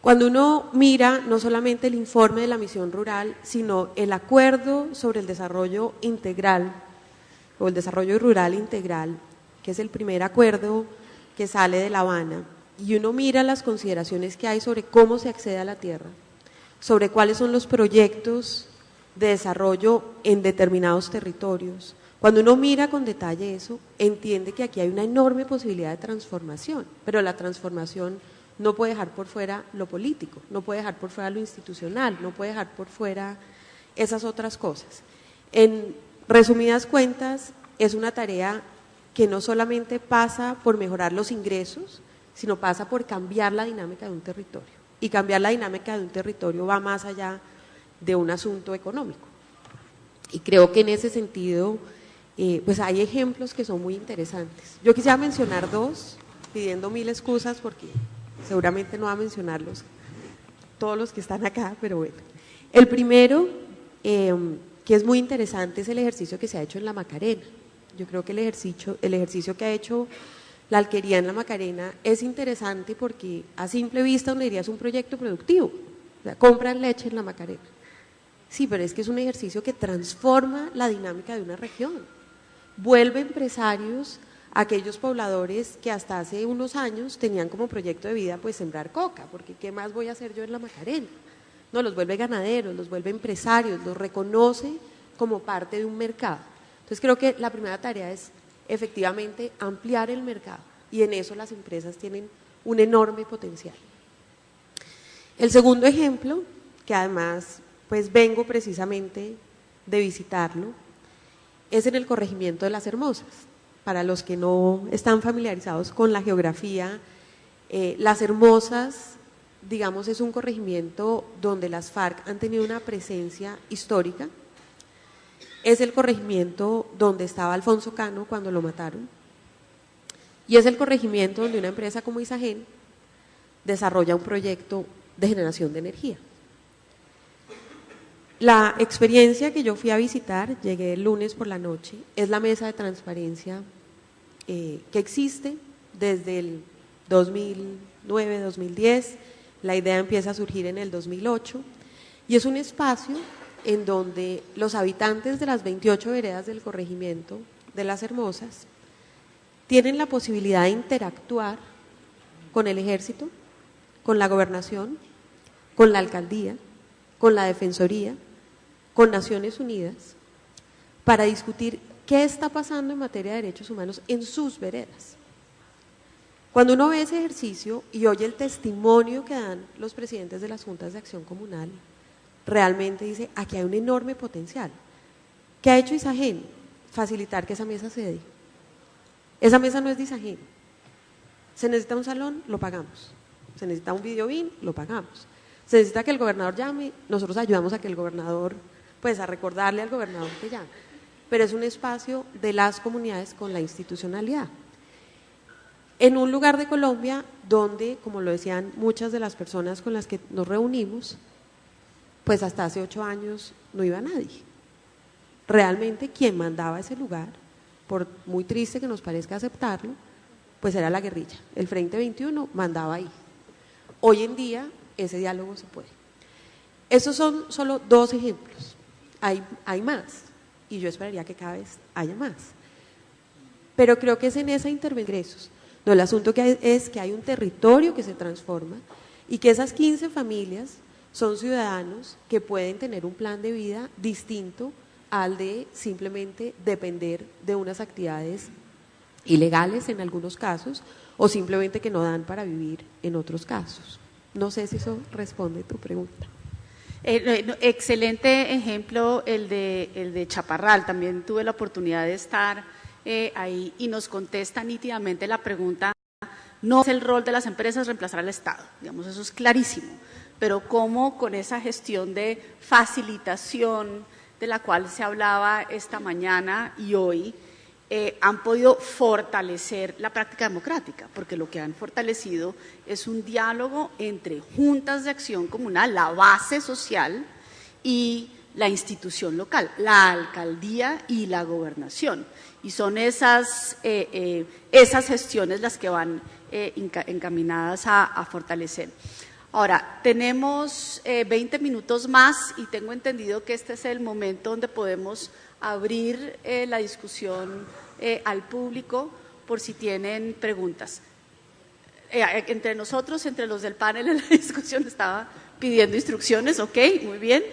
Cuando uno mira no solamente el informe de la misión rural, sino el acuerdo sobre el desarrollo integral o el desarrollo rural integral, que es el primer acuerdo que sale de La Habana, y uno mira las consideraciones que hay sobre cómo se accede a la tierra, sobre cuáles son los proyectos de desarrollo en determinados territorios, cuando uno mira con detalle eso, entiende que aquí hay una enorme posibilidad de transformación, pero la transformación no puede dejar por fuera lo político, no puede dejar por fuera lo institucional, no puede dejar por fuera esas otras cosas. En resumidas cuentas, es una tarea que no solamente pasa por mejorar los ingresos, sino pasa por cambiar la dinámica de un territorio. Y cambiar la dinámica de un territorio va más allá de un asunto económico. Y creo que en ese sentido, pues hay ejemplos que son muy interesantes. Yo quisiera mencionar 2, pidiendo 1000 excusas porque seguramente no va a mencionarlos todos los que están acá, pero bueno. El primero, que es muy interesante, es el ejercicio que se ha hecho en la Macarena. Yo creo que el ejercicio que ha hecho la alquería en la Macarena es interesante porque a simple vista uno diría es un proyecto productivo, o sea, compran leche en la Macarena. Sí, pero es que es un ejercicio que transforma la dinámica de una región, vuelve empresarios a aquellos pobladores que hasta hace unos años tenían como proyecto de vida pues sembrar coca, porque ¿qué más voy a hacer yo en la Macarena? No, los vuelve ganaderos, los vuelve empresarios, los reconoce como parte de un mercado. Entonces creo que la primera tarea es efectivamente ampliar el mercado, y en eso las empresas tienen un enorme potencial. El segundo ejemplo, que además pues vengo precisamente de visitarlo, es en el corregimiento de Las Hermosas. para los que no están familiarizados con la geografía, Las Hermosas, digamos, es un corregimiento donde las FARC han tenido una presencia histórica. Es el corregimiento donde estaba Alfonso Cano cuando lo mataron. Y es el corregimiento donde una empresa como Isagen desarrolla un proyecto de generación de energía. La experiencia que yo fui a visitar, llegué el lunes por la noche, es la mesa de transparencia que existe desde el 2009, 2010. La idea empieza a surgir en el 2008 y es un espacio en donde los habitantes de las 28 veredas del corregimiento de Las Hermosas tienen la posibilidad de interactuar con el ejército, con la gobernación, con la alcaldía, con la defensoría, con Naciones Unidas, para discutir qué está pasando en materia de derechos humanos en sus veredas. Cuando uno ve ese ejercicio y oye el testimonio que dan los presidentes de las juntas de acción comunal, realmente dice, aquí hay un enorme potencial. ¿Qué ha hecho Isagen? Facilitar que esa mesa se dé. Esa mesa no es de Isagen. Se necesita un salón, lo pagamos. Se necesita un videobin, lo pagamos. Se necesita que el gobernador llame, nosotros ayudamos a que el gobernador, pues a recordarle al gobernador que llame. Pero es un espacio de las comunidades con la institucionalidad. En un lugar de Colombia donde, como lo decían muchas de las personas con las que nos reunimos, pues hasta hace 8 años no iba nadie. Realmente quien mandaba ese lugar, por muy triste que nos parezca aceptarlo, pues era la guerrilla. El Frente 21 mandaba ahí. Hoy en día ese diálogo se puede. Esos son solo 2 ejemplos. Hay más y yo esperaría que cada vez haya más. Pero creo que es en esa intervención. No, el asunto es que hay un territorio que se transforma y que esas 15 familias son ciudadanos que pueden tener un plan de vida distinto al de simplemente depender de unas actividades ilegales en algunos casos o simplemente que no dan para vivir en otros casos. No sé si eso responde a tu pregunta. Excelente ejemplo el de Chaparral. También tuve la oportunidad de estar ahí y nos contesta nítidamente la pregunta: no es el rol de las empresas reemplazar al Estado, digamos, eso es clarísimo, pero cómo con esa gestión de facilitación de la cual se hablaba esta mañana y hoy, han podido fortalecer la práctica democrática, porque lo que han fortalecido es un diálogo entre juntas de acción comunal, la base social y la institución local, la alcaldía y la gobernación. Y son esas gestiones las que van encaminadas a fortalecer. Ahora, tenemos 20 minutos más y tengo entendido que este es el momento donde podemos abrir la discusión al público por si tienen preguntas. Entre nosotros, entre los del panel en la discusión, estaba pidiendo instrucciones, ¿ok? Muy bien.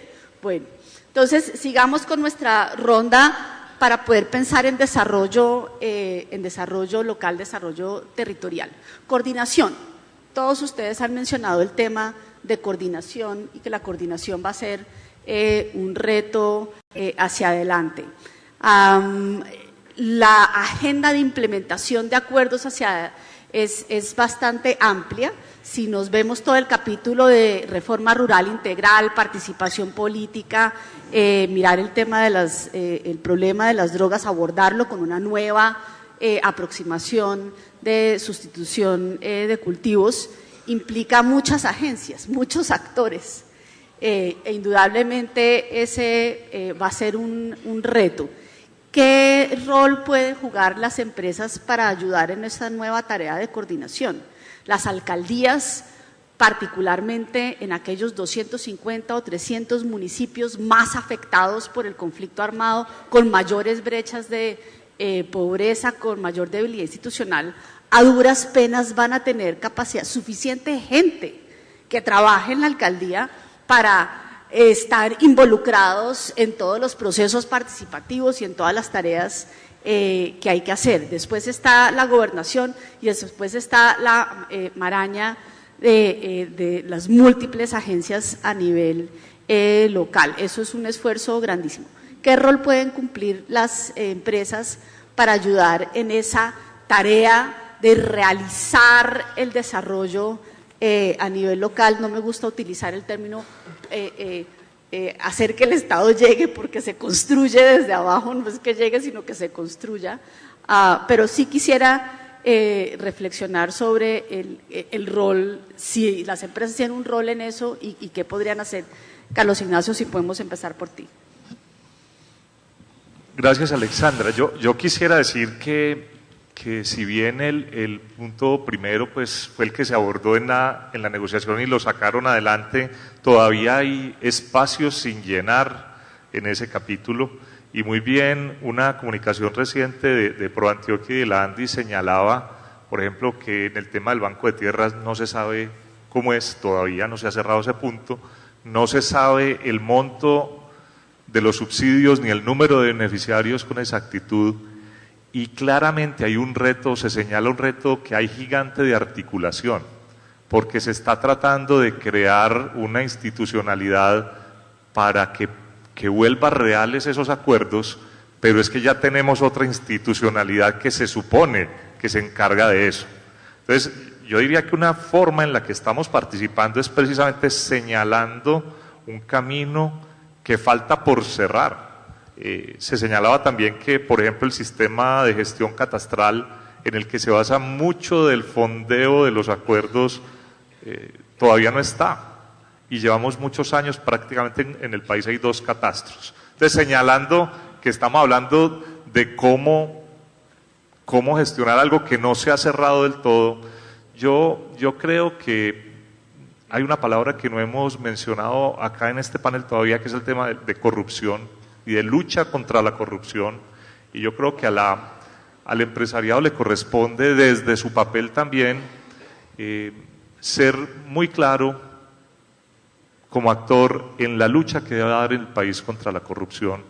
Bueno, entonces sigamos con nuestra ronda para poder pensar en desarrollo local, desarrollo territorial. Coordinación. Todos ustedes han mencionado el tema de coordinación y que la coordinación va a ser un reto hacia adelante. La agenda de implementación de acuerdos es bastante amplia. Si nos vemos todo el capítulo de reforma rural integral, participación política, mirar el tema de el problema de las drogas, abordarlo con una nueva aproximación de sustitución de cultivos, implica muchas agencias, muchos actores, e indudablemente ese va a ser un reto. ¿Qué rol pueden jugar las empresas para ayudar en esta nueva tarea de coordinación? Las alcaldías, particularmente en aquellos 250 o 300 municipios más afectados por el conflicto armado, con mayores brechas de pobreza, con mayor debilidad institucional, a duras penas van a tener capacidad, suficiente gente que trabaje en la alcaldía para estar involucrados en todos los procesos participativos y en todas las tareas que hay que hacer. Después está la gobernación y después está la maraña de las múltiples agencias a nivel local. Eso es un esfuerzo grandísimo. ¿Qué rol pueden cumplir las empresas para ayudar en esa tarea de realizar el desarrollo a nivel local. No me gusta utilizar el término hacer que el Estado llegue, porque se construye desde abajo, no es que llegue, sino que se construya. Pero sí quisiera reflexionar sobre el rol, si las empresas tienen un rol en eso y qué podrían hacer. Carlos Ignacio, si podemos empezar por ti. Gracias, Alexandra. Yo quisiera decir que si bien el punto primero pues fue el que se abordó en la negociación y lo sacaron adelante, todavía hay espacios sin llenar en ese capítulo. Y muy bien, una comunicación reciente de ProAntioquia y de la ANDI señalaba, por ejemplo, que en el tema del Banco de Tierras no se sabe cómo es, todavía no se ha cerrado ese punto, no se sabe el monto de los subsidios ni el número de beneficiarios con exactitud, y claramente hay un reto, se señala un reto que hay gigante de articulación, porque se está tratando de crear una institucionalidad para que vuelva reales esos acuerdos, pero es que ya tenemos otra institucionalidad que se supone que se encarga de eso. Entonces, yo diría que una forma en la que estamos participando es precisamente señalando un camino que falta por cerrar. Se señalaba también que, por ejemplo, el sistema de gestión catastral, en el que se basa mucho del fondeo de los acuerdos, todavía no está. Y llevamos muchos años, prácticamente en el país hay 2 catastros. Entonces, señalando que estamos hablando de cómo gestionar algo que no se ha cerrado del todo, yo creo que hay una palabra que no hemos mencionado acá en este panel todavía, que es el tema de corrupción y de lucha contra la corrupción. Y yo creo que al empresariado le corresponde desde su papel también ser muy claro como actor en la lucha que debe dar el país contra la corrupción.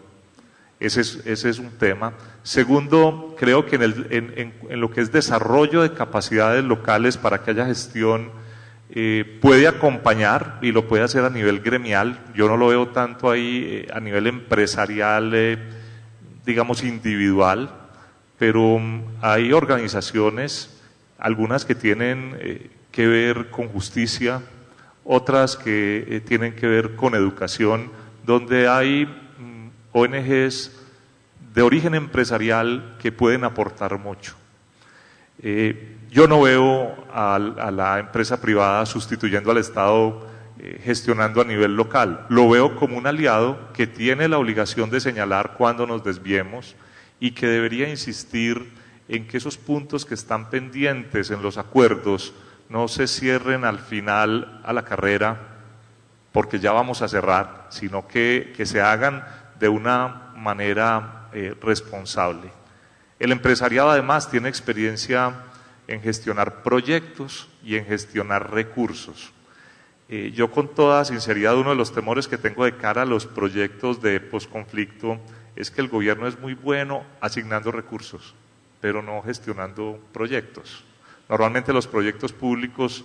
Ese es un tema. Segundo, creo que en lo que es desarrollo de capacidades locales para que haya gestión, puede acompañar y lo puede hacer a nivel gremial. Yo no lo veo tanto ahí a nivel empresarial, digamos individual, pero hay organizaciones, algunas que tienen que ver con justicia, otras que tienen que ver con educación, donde hay ONGs de origen empresarial que pueden aportar mucho. Yo no veo a la empresa privada sustituyendo al Estado, gestionando a nivel local. Lo veo como un aliado que tiene la obligación de señalar cuando nos desviemos y que debería insistir en que esos puntos que están pendientes en los acuerdos no se cierren al final a la carrera porque ya vamos a cerrar, sino que se hagan de una manera responsable. El empresariado además tiene experiencia en gestionar proyectos y en gestionar recursos. Yo con toda sinceridad, uno de los temores que tengo de cara a los proyectos de posconflicto es que el gobierno es muy bueno asignando recursos, pero no gestionando proyectos. Normalmente los proyectos públicos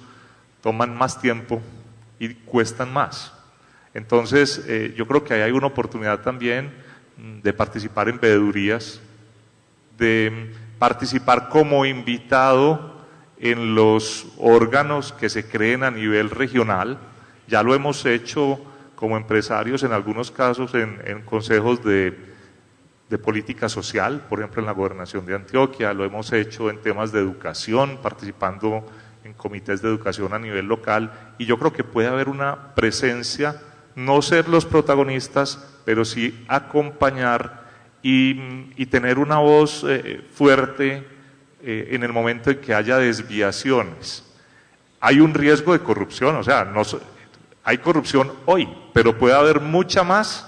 toman más tiempo y cuestan más. Entonces, yo creo que ahí hay una oportunidad también de participar en veedurías, de participar como invitado en los órganos que se creen a nivel regional. Ya lo hemos hecho como empresarios en algunos casos en consejos de política social, por ejemplo en la Gobernación de Antioquia, lo hemos hecho en temas de educación, participando en comités de educación a nivel local, y yo creo que puede haber una presencia, no ser los protagonistas, pero sí acompañar y tener una voz fuerte en el momento en que haya desviaciones. Hay un riesgo de corrupción, o sea, hay corrupción hoy, pero puede haber mucha más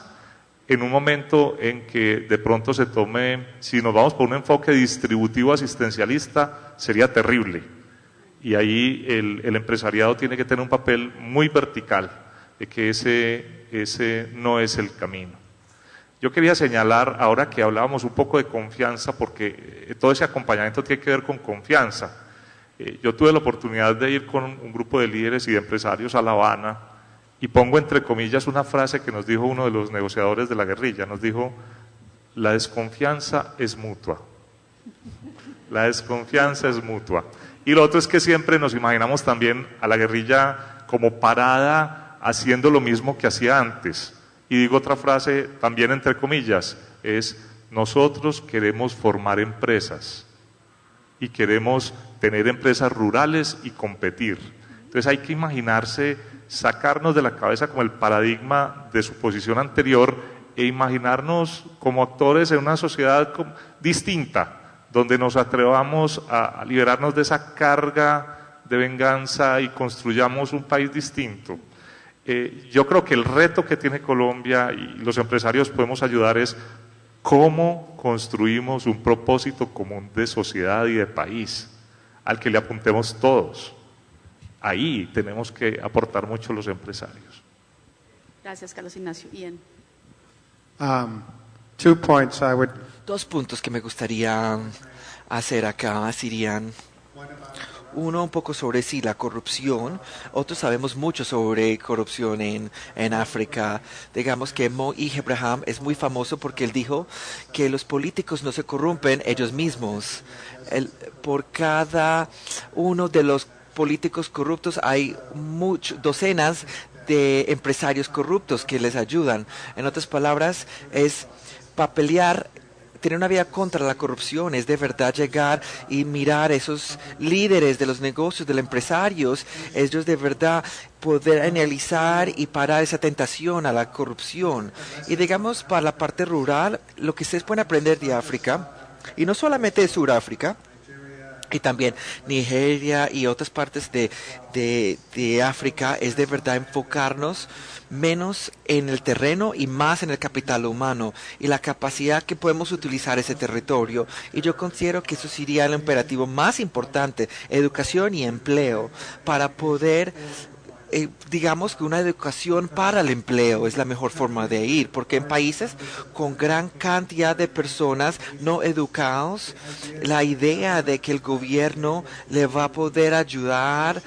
en un momento en que de pronto se tome, si nos vamos por un enfoque distributivo asistencialista, sería terrible. Y ahí el empresariado tiene que tener un papel muy vertical, de que ese no es el camino. Yo quería señalar, ahora que hablábamos un poco de confianza, porque todo ese acompañamiento tiene que ver con confianza. Yo tuve la oportunidad de ir con un grupo de líderes y de empresarios a La Habana, y pongo entre comillas una frase que nos dijo uno de los negociadores de la guerrilla, nos dijo: la desconfianza es mutua, La desconfianza es mutua. Y lo otro es que siempre nos imaginamos también a la guerrilla como parada haciendo lo mismo que hacía antes. Y digo otra frase también entre comillas, es nosotros queremos formar empresas y queremos tener empresas rurales y competir. Entonces hay que imaginarse, sacarnos de la cabeza como el paradigma de su posición anterior e imaginarnos como actores en una sociedad distinta, donde nos atrevamos a liberarnos de esa carga de venganza y construyamos un país distinto. Yo creo que el reto que tiene Colombia y los empresarios podemos ayudar es cómo construimos un propósito común de sociedad y de país al que le apuntemos todos. Ahí tenemos que aportar mucho los empresarios. Gracias, Carlos Ignacio. Ian. 2 points I would. 2 puntos que me gustaría hacer acá serían: uno, un poco sobre la corrupción. Otros sabemos mucho sobre corrupción en África. Digamos que Mo Ibrahim es muy famoso porque él dijo que los políticos no se corrompen ellos mismos. Por cada uno de los políticos corruptos hay docenas de empresarios corruptos que les ayudan. En otras palabras, es papelear. Tener una vía contra la corrupción es de verdad llegar y mirar esos líderes de los negocios, de los empresarios, ellos de verdad poder analizar y parar esa tentación a la corrupción. Y digamos, para la parte rural, lo que ustedes pueden aprender de África, y no solamente de Sudáfrica, y también Nigeria y otras partes de África, es de verdad enfocarnos menos en el terreno y más en el capital humano y la capacidad que podemos utilizar ese territorio. Y yo considero que eso sería el imperativo más importante, educación y empleo, para poder digamos que una educación para el empleo es la mejor forma de ir, porque en países con gran cantidad de personas no educados, la idea de que el gobierno le va a poder ayudar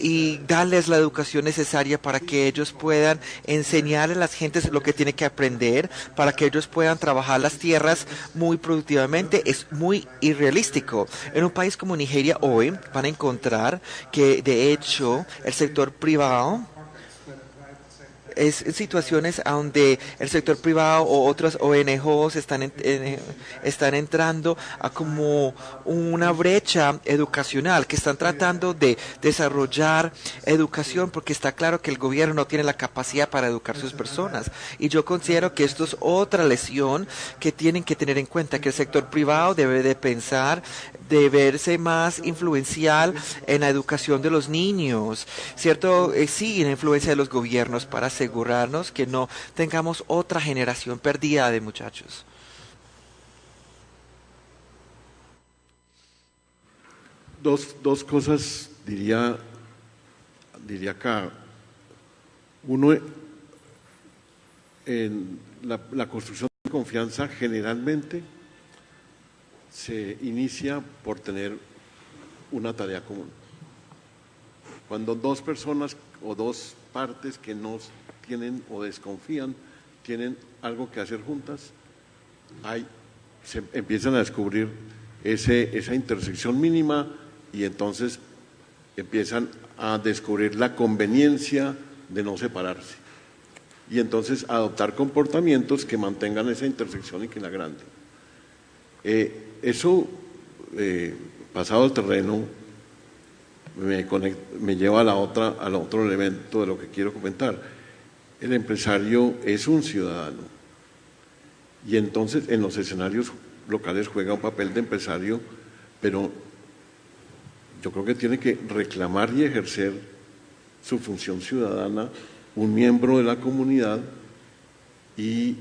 y darles la educación necesaria para que ellos puedan enseñarle a las gentes lo que tienen que aprender, para que ellos puedan trabajar las tierras muy productivamente, es muy irrealístico. En un país como Nigeria hoy van a encontrar que de hecho el sector privado es situaciones donde el sector privado o otras ONGs están entrando a como una brecha educacional, que están tratando de desarrollar educación porque está claro que el gobierno no tiene la capacidad para educar a sus personas. Y yo considero que esto es otra lesión que tienen que tener en cuenta, que el sector privado debe de pensar, de verse más influencial en la educación de los niños, ¿cierto? Sí, en la influencia de los gobiernos para asegurarnos que no tengamos otra generación perdida de muchachos. Dos cosas diría acá. Uno, en la construcción de confianza generalmente se inicia por tener una tarea común. Cuando dos personas o dos partes que no tienen o desconfían tienen algo que hacer juntas, se empiezan a descubrir esa intersección mínima y entonces empiezan a descubrir la conveniencia de no separarse y entonces adoptar comportamientos que mantengan esa intersección y que la agranden. Eso, pasado el terreno, me lleva al otro elemento de lo que quiero comentar. El empresario es un ciudadano y entonces en los escenarios locales juega un papel de empresario, pero yo creo que tiene que reclamar y ejercer su función ciudadana, un miembro de la comunidad y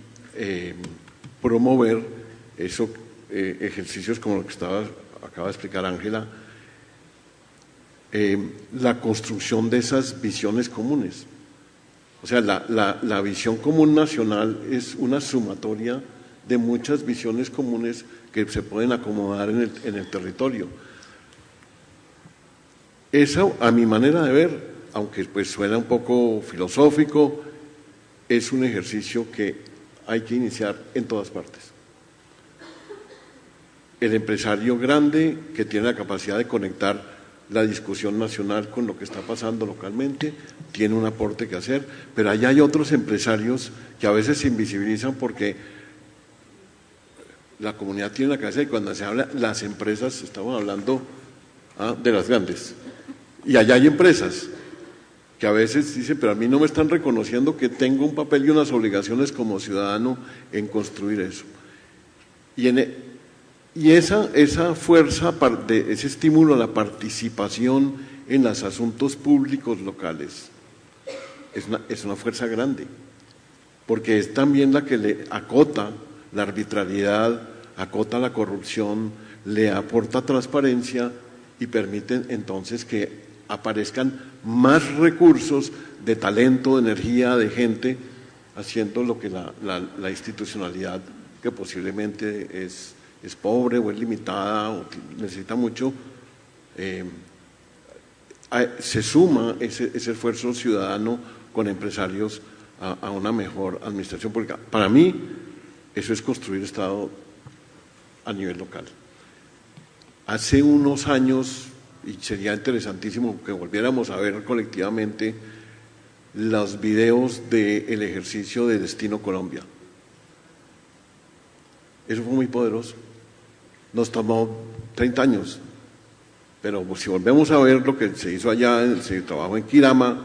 promover eso. Ejercicios como lo que acaba de explicar Ángela, la construcción de esas visiones comunes. O sea, la visión común nacional es una sumatoria de muchas visiones comunes que se pueden acomodar en el territorio. Eso, a mi manera de ver, aunque pues suena un poco filosófico, es un ejercicio que hay que iniciar en todas partes. el empresario grande que tiene la capacidad de conectar la discusión nacional con lo que está pasando localmente, tiene un aporte que hacer, pero allá hay otros empresarios que a veces se invisibilizan porque la comunidad tiene la cabeza y cuando se habla, las empresas, estamos hablando de las grandes, y allá hay empresas que a veces dicen, pero a mí no me están reconociendo que tengo un papel y unas obligaciones como ciudadano en construir eso. Y esa fuerza, ese estímulo a la participación en los asuntos públicos locales es una fuerza grande, porque es también la que le acota la arbitrariedad, acota la corrupción, le aporta transparencia y permite entonces que aparezcan más recursos de talento, de energía, de gente, haciendo lo que la institucionalidad, que posiblemente es pobre o es limitada o necesita mucho, se suma ese esfuerzo ciudadano con empresarios a una mejor administración pública. Para mí, eso es construir Estado a nivel local. Hace unos años, y sería interesantísimo que volviéramos a ver colectivamente los videos del ejercicio de Destino Colombia. Eso fue muy poderoso. Nos tomó 30 años, pero si volvemos a ver lo que se hizo allá, se trabajó en Quirama,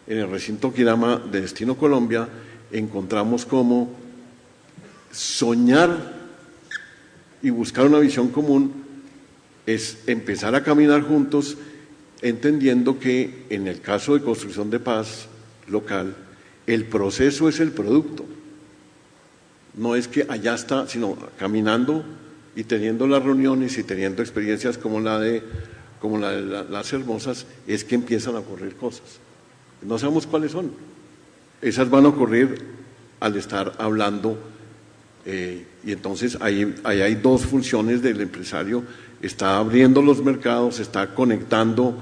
en el recinto Quirama de Destino Colombia, encontramos cómo soñar y buscar una visión común es empezar a caminar juntos, entendiendo que en el caso de construcción de paz local, el proceso es el producto. No es que allá está, sino caminando y teniendo las reuniones y teniendo experiencias como la de las hermosas, es que empiezan a ocurrir cosas. No sabemos cuáles son. Esas van a ocurrir al estar hablando, y entonces ahí hay dos funciones del empresario: está abriendo los mercados, está conectando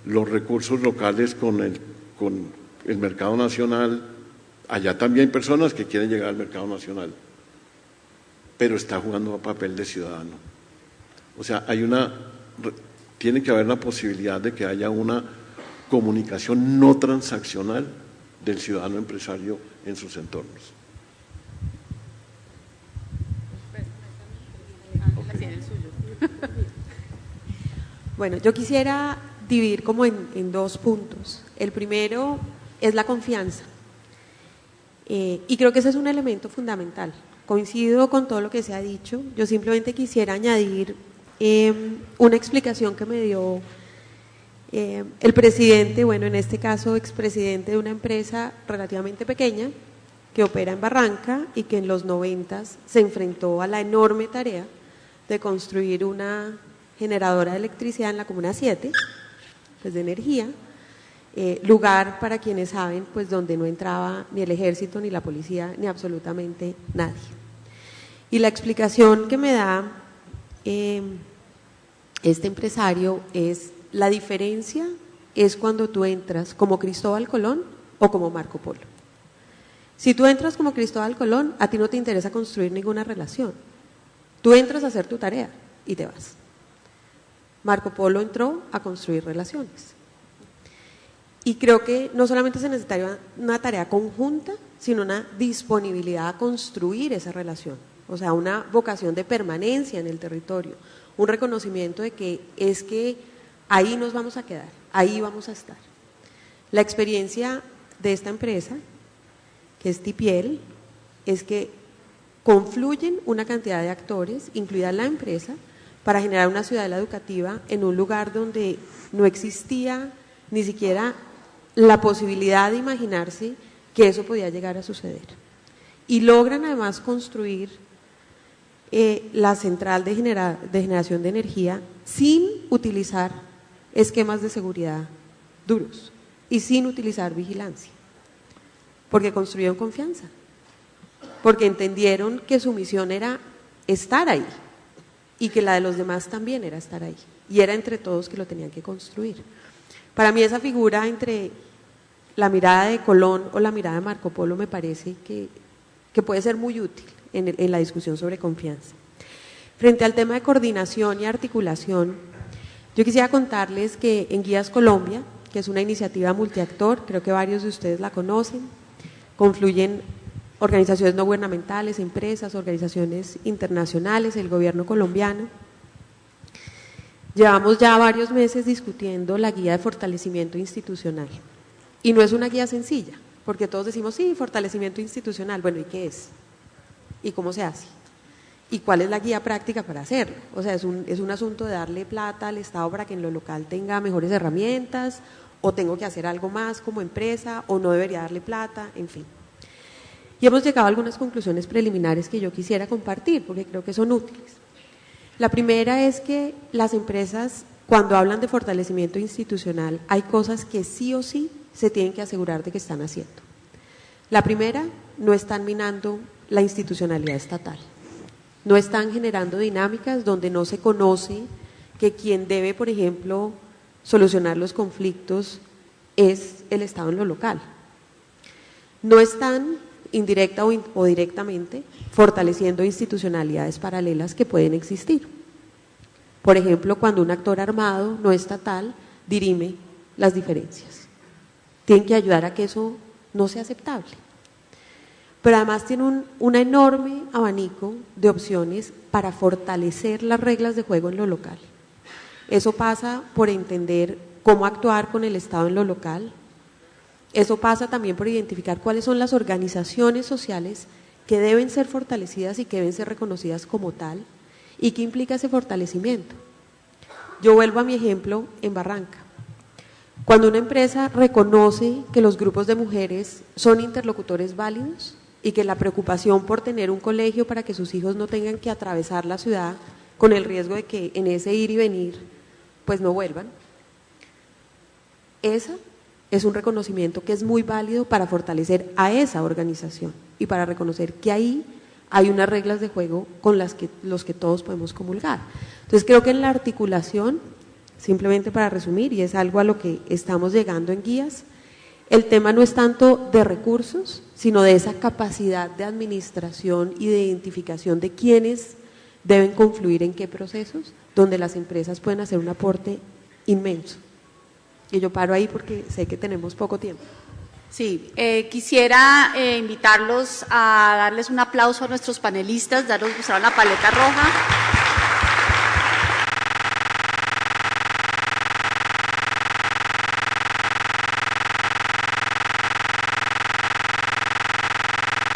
los recursos locales con el mercado nacional. Allá también hay personas que quieren llegar al mercado nacional, pero está jugando un papel de ciudadano. O sea, tiene que haber la posibilidad de que haya una comunicación no transaccional del ciudadano empresario en sus entornos. Bueno, yo quisiera dividir como en dos puntos. El primero es la confianza, y creo que ese es un elemento fundamental. Coincido con todo lo que se ha dicho. Yo simplemente quisiera añadir una explicación que me dio el presidente, bueno, en este caso expresidente de una empresa relativamente pequeña que opera en Barranca y que en los 90s se enfrentó a la enorme tarea de construir una generadora de electricidad en la Comuna 7, pues de energía, lugar, para quienes saben, pues donde no entraba ni el ejército, ni la policía, ni absolutamente nadie. Y la explicación que me da este empresario es: la diferencia es cuando tú entras como Cristóbal Colón o como Marco Polo. Si tú entras como Cristóbal Colón, a ti no te interesa construir ninguna relación. Tú entras a hacer tu tarea y te vas. Marco Polo entró a construir relaciones. Y creo que no solamente se necesitaría una tarea conjunta, sino una disponibilidad a construir esa relación. O sea, una vocación de permanencia en el territorio, un reconocimiento de que es que ahí nos vamos a quedar, ahí vamos a estar. La experiencia de esta empresa, que es Tipiel, es que confluyen una cantidad de actores, incluida la empresa, para generar una ciudadela educativa en un lugar donde no existía ni siquiera la posibilidad de imaginarse que eso podía llegar a suceder. Y logran además construir la central de generación de energía sin utilizar esquemas de seguridad duros y sin utilizar vigilancia, porque construyeron confianza, porque entendieron que su misión era estar ahí y que la de los demás también era estar ahí, y era entre todos que lo tenían que construir. Para mí esa figura entre la mirada de Colón o la mirada de Marco Polo me parece que puede ser muy útil en la discusión sobre confianza. Frente al tema de coordinación y articulación, yo quisiera contarles que en Guías Colombia, que es una iniciativa multiactor, creo que varios de ustedes la conocen, confluyen organizaciones no gubernamentales, empresas, organizaciones internacionales, el gobierno colombiano. Llevamos ya varios meses discutiendo la guía de fortalecimiento institucional. Y no es una guía sencilla, porque todos decimos, sí, fortalecimiento institucional. Bueno, ¿y qué es? ¿Y cómo se hace? ¿Y cuál es la guía práctica para hacerlo? O sea, es un asunto de darle plata al Estado para que en lo local tenga mejores herramientas, o tengo que hacer algo más como empresa, o no debería darle plata, en fin. Y hemos llegado a algunas conclusiones preliminares que yo quisiera compartir, porque creo que son útiles. La primera es que las empresas, cuando hablan de fortalecimiento institucional, hay cosas que sí o sí se tienen que asegurar de que están haciendo. La primera, no están minando la institucionalidad estatal. No están generando dinámicas donde no se conoce que quien debe, por ejemplo, solucionar los conflictos es el Estado en lo local. No están indirecta o directamente fortaleciendo institucionalidades paralelas que pueden existir. Por ejemplo, cuando un actor armado no estatal dirime las diferencias. Tienen que ayudar a que eso no sea aceptable. Pero además tiene un enorme abanico de opciones para fortalecer las reglas de juego en lo local. Eso pasa por entender cómo actuar con el Estado en lo local. Eso pasa también por identificar cuáles son las organizaciones sociales que deben ser fortalecidas y que deben ser reconocidas como tal, y qué implica ese fortalecimiento. Yo vuelvo a mi ejemplo en Barranca. Cuando una empresa reconoce que los grupos de mujeres son interlocutores válidos y que la preocupación por tener un colegio para que sus hijos no tengan que atravesar la ciudad con el riesgo de que en ese ir y venir pues no vuelvan, esa es un reconocimiento que es muy válido para fortalecer a esa organización y para reconocer que ahí hay unas reglas de juego con los que todos podemos comulgar. Entonces creo que en la articulación, simplemente para resumir, y es algo a lo que estamos llegando en guías, el tema no es tanto de recursos, sino de esa capacidad de administración y de identificación de quiénes deben confluir en qué procesos, donde las empresas pueden hacer un aporte inmenso. Y yo paro ahí porque sé que tenemos poco tiempo. Sí, quisiera invitarlos a darles un aplauso a nuestros panelistas, darles mostrar la paleta roja.